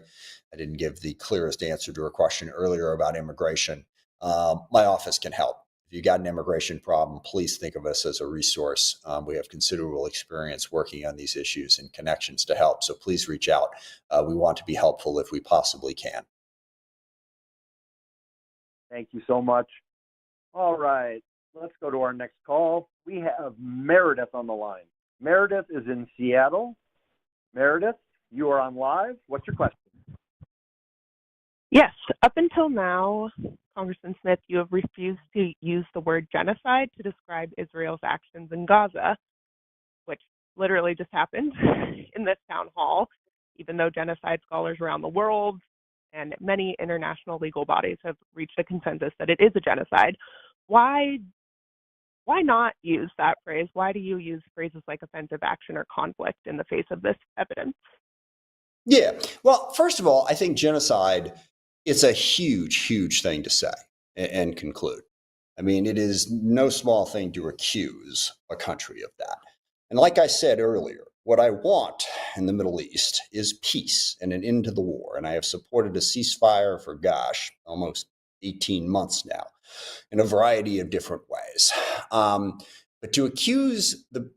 [SPEAKER 2] didn't give the clearest answer to a question earlier about immigration. My office can help. If you got an immigration problem, please think of us as a resource. We have considerable experience working on these issues and connections to help. So please reach out. We want to be helpful if we possibly can.
[SPEAKER 1] Thank you so much. All right, let's go to our next call. We have Meredith on the line. Meredith is in Seattle. Meredith, you are on live. What's your question?
[SPEAKER 12] Yes, up until now, Congressman Smith, you have refused to use the word genocide to describe Israel's actions in Gaza, which literally just happened in this town hall, even though genocide scholars around the world and many international legal bodies have reached a consensus that it is a genocide. Why not use that phrase? Why do you use phrases like offensive action or conflict in the face of this evidence?
[SPEAKER 2] Yeah. Well, first of all, I think genocide is a huge, huge thing to say and conclude. I mean, it is no small thing to accuse a country of that. And like I said earlier, what I want in the Middle East is peace and an end to the war. And I have supported a ceasefire for, almost 18 months now in a variety of different ways. But to accuse the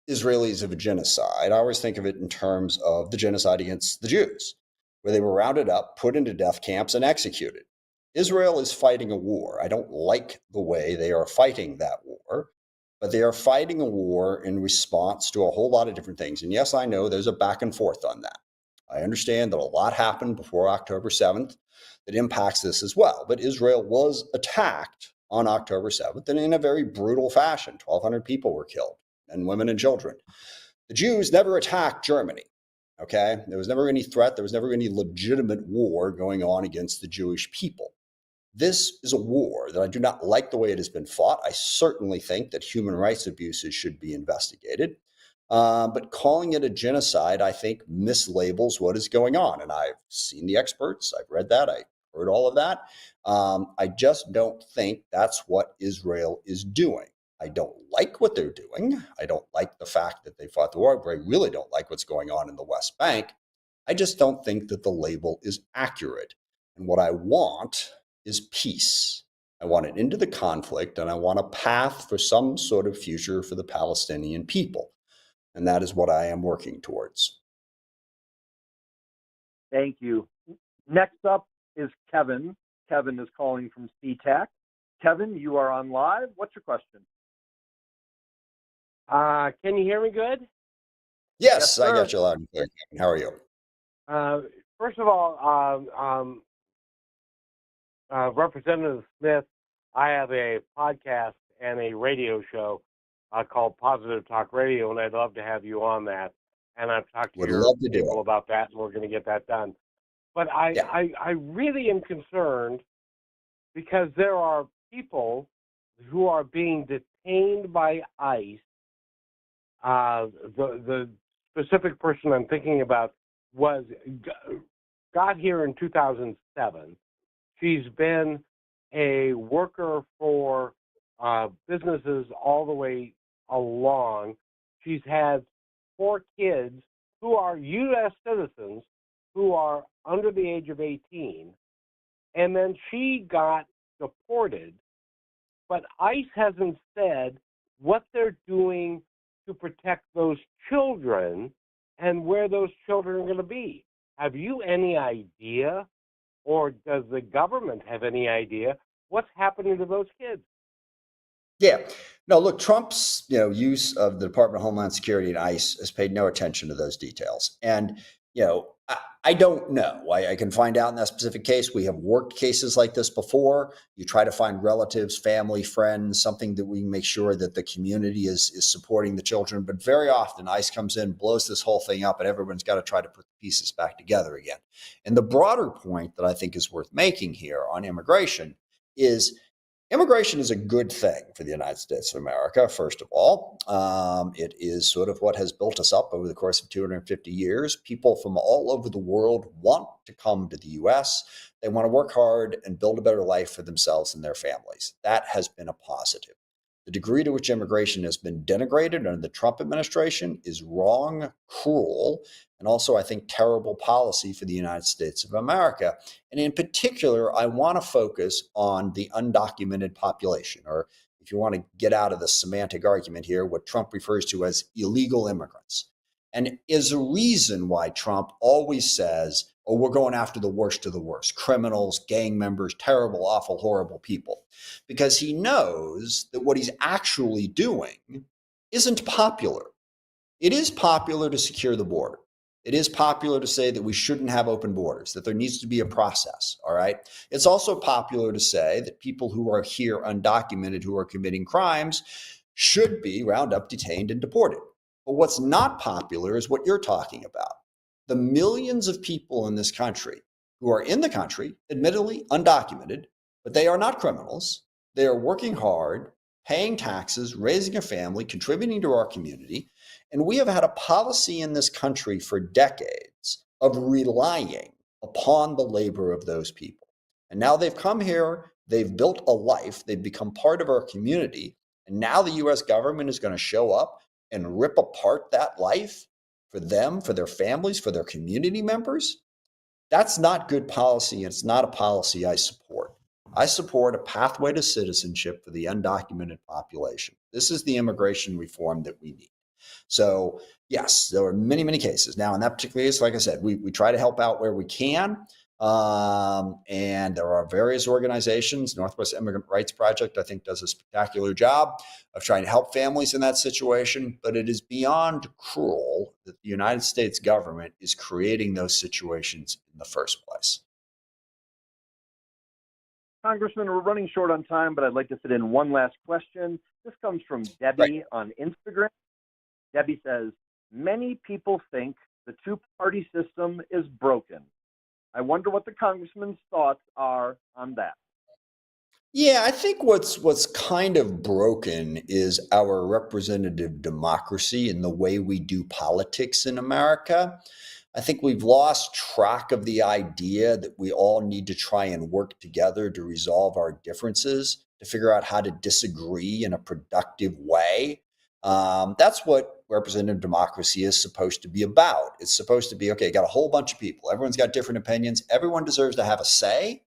[SPEAKER 2] Israelis of a genocide, I always think of it in terms of the genocide against the Jews, where they were rounded up, put into death camps, and executed. Israel is fighting a war. I don't like the way they are fighting that war, but they are fighting a war in response to a whole lot of different things. And yes, I know there's a back and forth on that. I understand that a lot happened before October 7th that impacts this as well. But Israel was attacked on October 7th and in a very brutal fashion. 1,200 people were killed, and women and children. The Jews never attacked Germany. Okay, there was never any threat. There was never any legitimate war going on against the Jewish people. This is a war that I do not like the way it has been fought. I certainly think that human rights abuses should be investigated. But calling it a genocide, I think, mislabels what is going on. And I've seen the experts. I've read that. I heard all of that. I just don't think that's what Israel is doing. I don't like what they're doing. I don't like the fact that they fought the war. I really don't like what's going on in the West Bank. I just don't think that the label is accurate. And what I want is peace. I want an end to the conflict, and I want a path for some sort of future for the Palestinian people. And that is what I am working towards.
[SPEAKER 1] Thank you. Next up is Kevin. Kevin is calling from SeaTac. Kevin, you are on live. What's your question?
[SPEAKER 13] Can you hear me good?
[SPEAKER 2] Yes, I got you loud and clear, Kevin. How are you?
[SPEAKER 13] First of all, Representative Smith, I have a podcast and a radio show called Positive Talk Radio, and I'd love to have you on that. And I've talked to your people about that, and we're going to get that done. But I really am concerned because there are people who are being detained by ICE. The specific person I'm thinking about got here in 2007. She's been a worker for businesses all the way along. She's had 4 kids who are U.S. citizens who are under the age of 18. And then she got deported. But ICE hasn't said what they're doing to protect those children and where those children are going to be. Have you any idea, or does the government have any idea what's happening to those kids?
[SPEAKER 2] Yeah. No, look, Trump's use of the Department of Homeland Security and ICE has paid no attention to those details. And, I don't know. I can find out in that specific case. We have worked cases like this before. You try to find relatives, family, friends, something that we can make sure that the community is supporting the children. But very often ICE comes in, blows this whole thing up, and everyone's got to try to put the pieces back together again. And the broader point that I think is worth making here on immigration is immigration is a good thing for the United States of America, first of all. It is sort of what has built us up over the course of 250 years. People from all over the world want to come to the U.S. They want to work hard and build a better life for themselves and their families. That has been a positive. The degree to which immigration has been denigrated under the Trump administration is wrong, cruel, and also, I think, terrible policy for the United States of America. And in particular, I want to focus on the undocumented population, or if you want to get out of the semantic argument here, what Trump refers to as illegal immigrants. And is a reason why Trump always says Oh, we're going after the worst of the worst, criminals, gang members, terrible, awful, horrible people, because he knows that what he's actually doing isn't popular. It is popular to secure the border. It is popular to say that we shouldn't have open borders, that there needs to be a process, all right? It's also popular to say that people who are here undocumented, who are committing crimes, should be rounded up, detained, and deported. But what's not popular is what you're talking about. The millions of people in this country who are in the country, admittedly undocumented, but they are not criminals. They are working hard, paying taxes, raising a family, contributing to our community. And we have had a policy in this country for decades of relying upon the labor of those people. And now they've come here, they've built a life, they've become part of our community. And now the US government is going to show up and rip apart that life for them, for their families, for their community members. That's not good policy, and it's not a policy I support. I support a pathway to citizenship for the undocumented population. This is the immigration reform that we need. So yes, there are many, many cases. Now, in that particular case, like I said, we try to help out where we can. And there are various organizations. Northwest Immigrant Rights Project, I think, does a spectacular job of trying to help families in that situation. But it is beyond cruel that the United States government is creating those situations in the first place.
[SPEAKER 1] Congressman, we're running short on time, but I'd like to fit in one last question. This comes from Debbie on Instagram. Debbie says, many people think the two-party system is broken. I wonder what the congressman's thoughts are on that.
[SPEAKER 2] Yeah, I think what's kind of broken is our representative democracy and the way we do politics in America. I think we've lost track of the idea that we all need to try and work together to resolve our differences, to figure out how to disagree in a productive way. That's what representative democracy is supposed to be about. It's supposed to be, okay, you got a whole bunch of people. Everyone's got different opinions. Everyone deserves to have a say.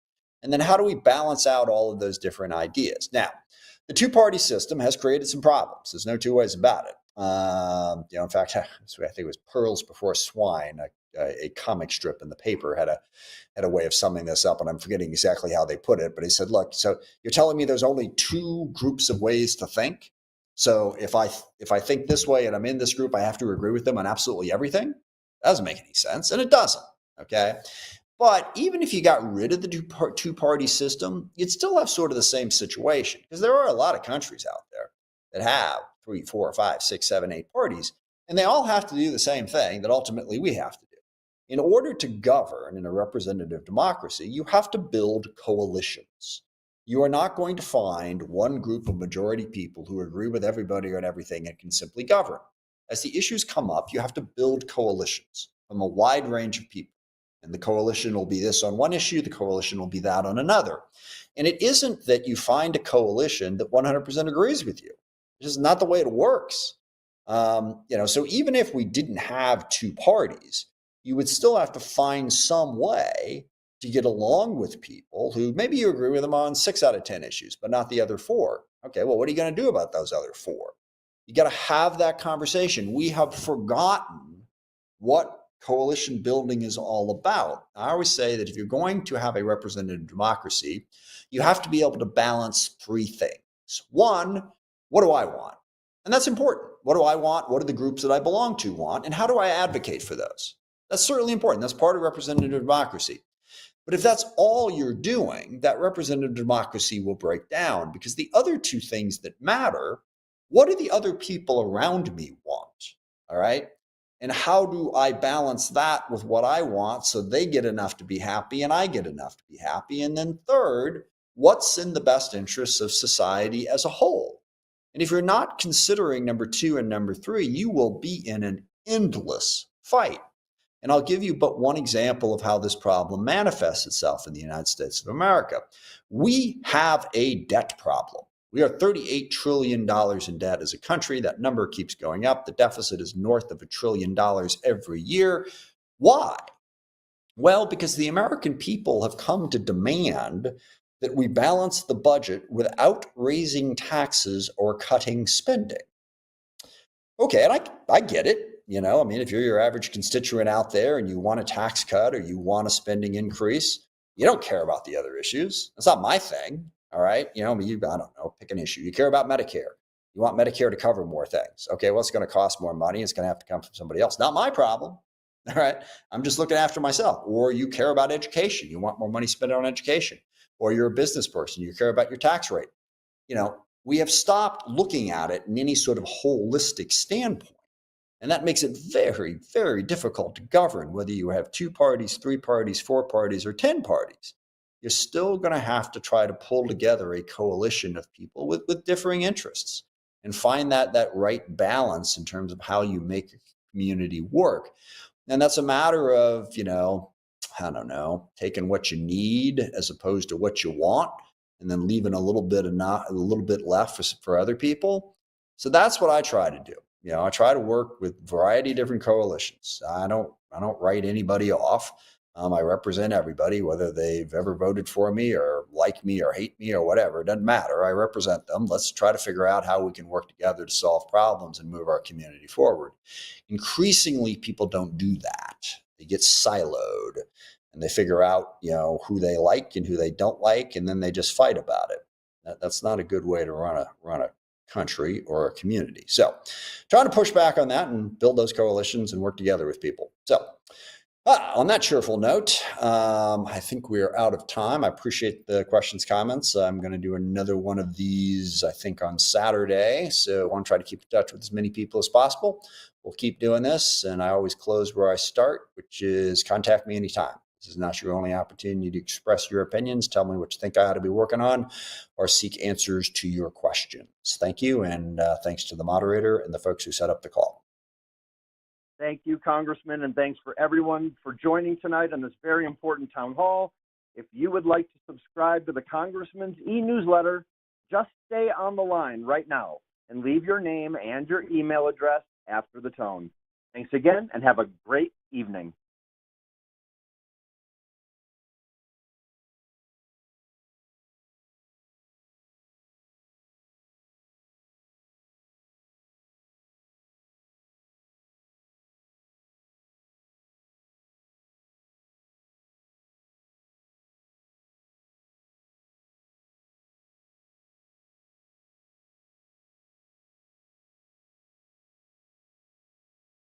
[SPEAKER 2] And then how do we balance out all of those different ideas? Now, the two-party system has created some problems. There's no two ways about it. In fact, I think it was Pearls Before Swine, a comic strip in the paper had a way of summing this up, and I'm forgetting exactly how they put it. But he said, "Look, so you're telling me there's only two groups of ways to think? So if I think this way and I'm in this group, I have to agree with them on absolutely everything? That doesn't make any sense, and it doesn't. Okay." But even if you got rid of the two-party system, you'd still have sort of the same situation, because there are a lot of countries out there that have 3, 4, 5, 6, 7, 8 parties, and they all have to do the same thing that ultimately we have to do. In order to govern in a representative democracy, you have to build coalitions. You are not going to find one group of majority people who agree with everybody on everything and can simply govern. As the issues come up, you have to build coalitions from a wide range of people. And the coalition will be this on one issue, the coalition will be that on another. And it isn't that you find a coalition that 100% agrees with you. It's just not the way it works. So even if we didn't have two parties, you would still have to find some way to get along with people who maybe you agree with them on 6 out of 10 issues, but not the other 4. Okay, well, what are you going to do about those other 4? You got to have that conversation. We have forgotten what coalition building is all about. I always say that if you're going to have a representative democracy, you have to be able to balance 3 things. 1, what do I want? And that's important. What do I want? What do the groups that I belong to want? And how do I advocate for those? That's certainly important. That's part of representative democracy. But if that's all you're doing, that representative democracy will break down, because the other 2 things that matter, what do the other people around me want? All right? And how do I balance that with what I want so they get enough to be happy and I get enough to be happy? And then third, what's in the best interests of society as a whole? And if you're not considering number 2 and number 3, you will be in an endless fight. And I'll give you but one example of how this problem manifests itself in the United States of America. We have a debt problem. We are $38 trillion in debt as a country. That number keeps going up. The deficit is north of $1 trillion every year. Why? Well, because the American people have come to demand that we balance the budget without raising taxes or cutting spending. Okay, and I get it. You know, I mean, if you're your average constituent out there and you want a tax cut or you want a spending increase, you don't care about the other issues. That's not my thing. All right. You know, I don't know, pick an issue. You care about Medicare. You want Medicare to cover more things. Okay. Well, it's going to cost more money. It's going to have to come from somebody else. Not my problem. All right. I'm just looking after myself. Or you care about education. You want more money spent on education. Or you're a business person. You care about your tax rate. You know, we have stopped looking at it in any sort of holistic standpoint. And that makes it very, very difficult to govern, whether you have 2 parties, 3 parties, 4 parties, or 10 parties. You're still going to have to try to pull together a coalition of people with differing interests and find that right balance in terms of how you make a community work. And that's a matter of, you know, I don't know, taking what you need as opposed to what you want, and then leaving a little bit left for other people. So that's what I try to do. You know, I try to work with a variety of different coalitions. I don't write anybody off. I represent everybody, whether they've ever voted for me or like me or hate me or whatever. It doesn't matter. I represent them. Let's try to figure out how we can work together to solve problems and move our community forward. Increasingly, people don't do that. They get siloed and they figure out, you know, who they like and who they don't like, and then they just fight about it. That's not a good way to run a country or a community. So trying to push back on that and build those coalitions and work together with people. So on that cheerful note, I think we're out of time. I appreciate the questions, comments. I'm going to do another one of these, I think, on Saturday. So I want to try to keep in touch with as many people as possible. We'll keep doing this. And I always close where I start, which is contact me anytime. This is not your only opportunity to express your opinions. Tell me what you think I ought to be working on, or seek answers to your questions. Thank you. And thanks to the moderator and the folks who set up the call.
[SPEAKER 1] Thank you, Congressman, and thanks for everyone for joining tonight on this very important town hall. If you would like to subscribe to the Congressman's e-newsletter, just stay on the line right now and leave your name and your email address after the tone. Thanks again, and have a great evening.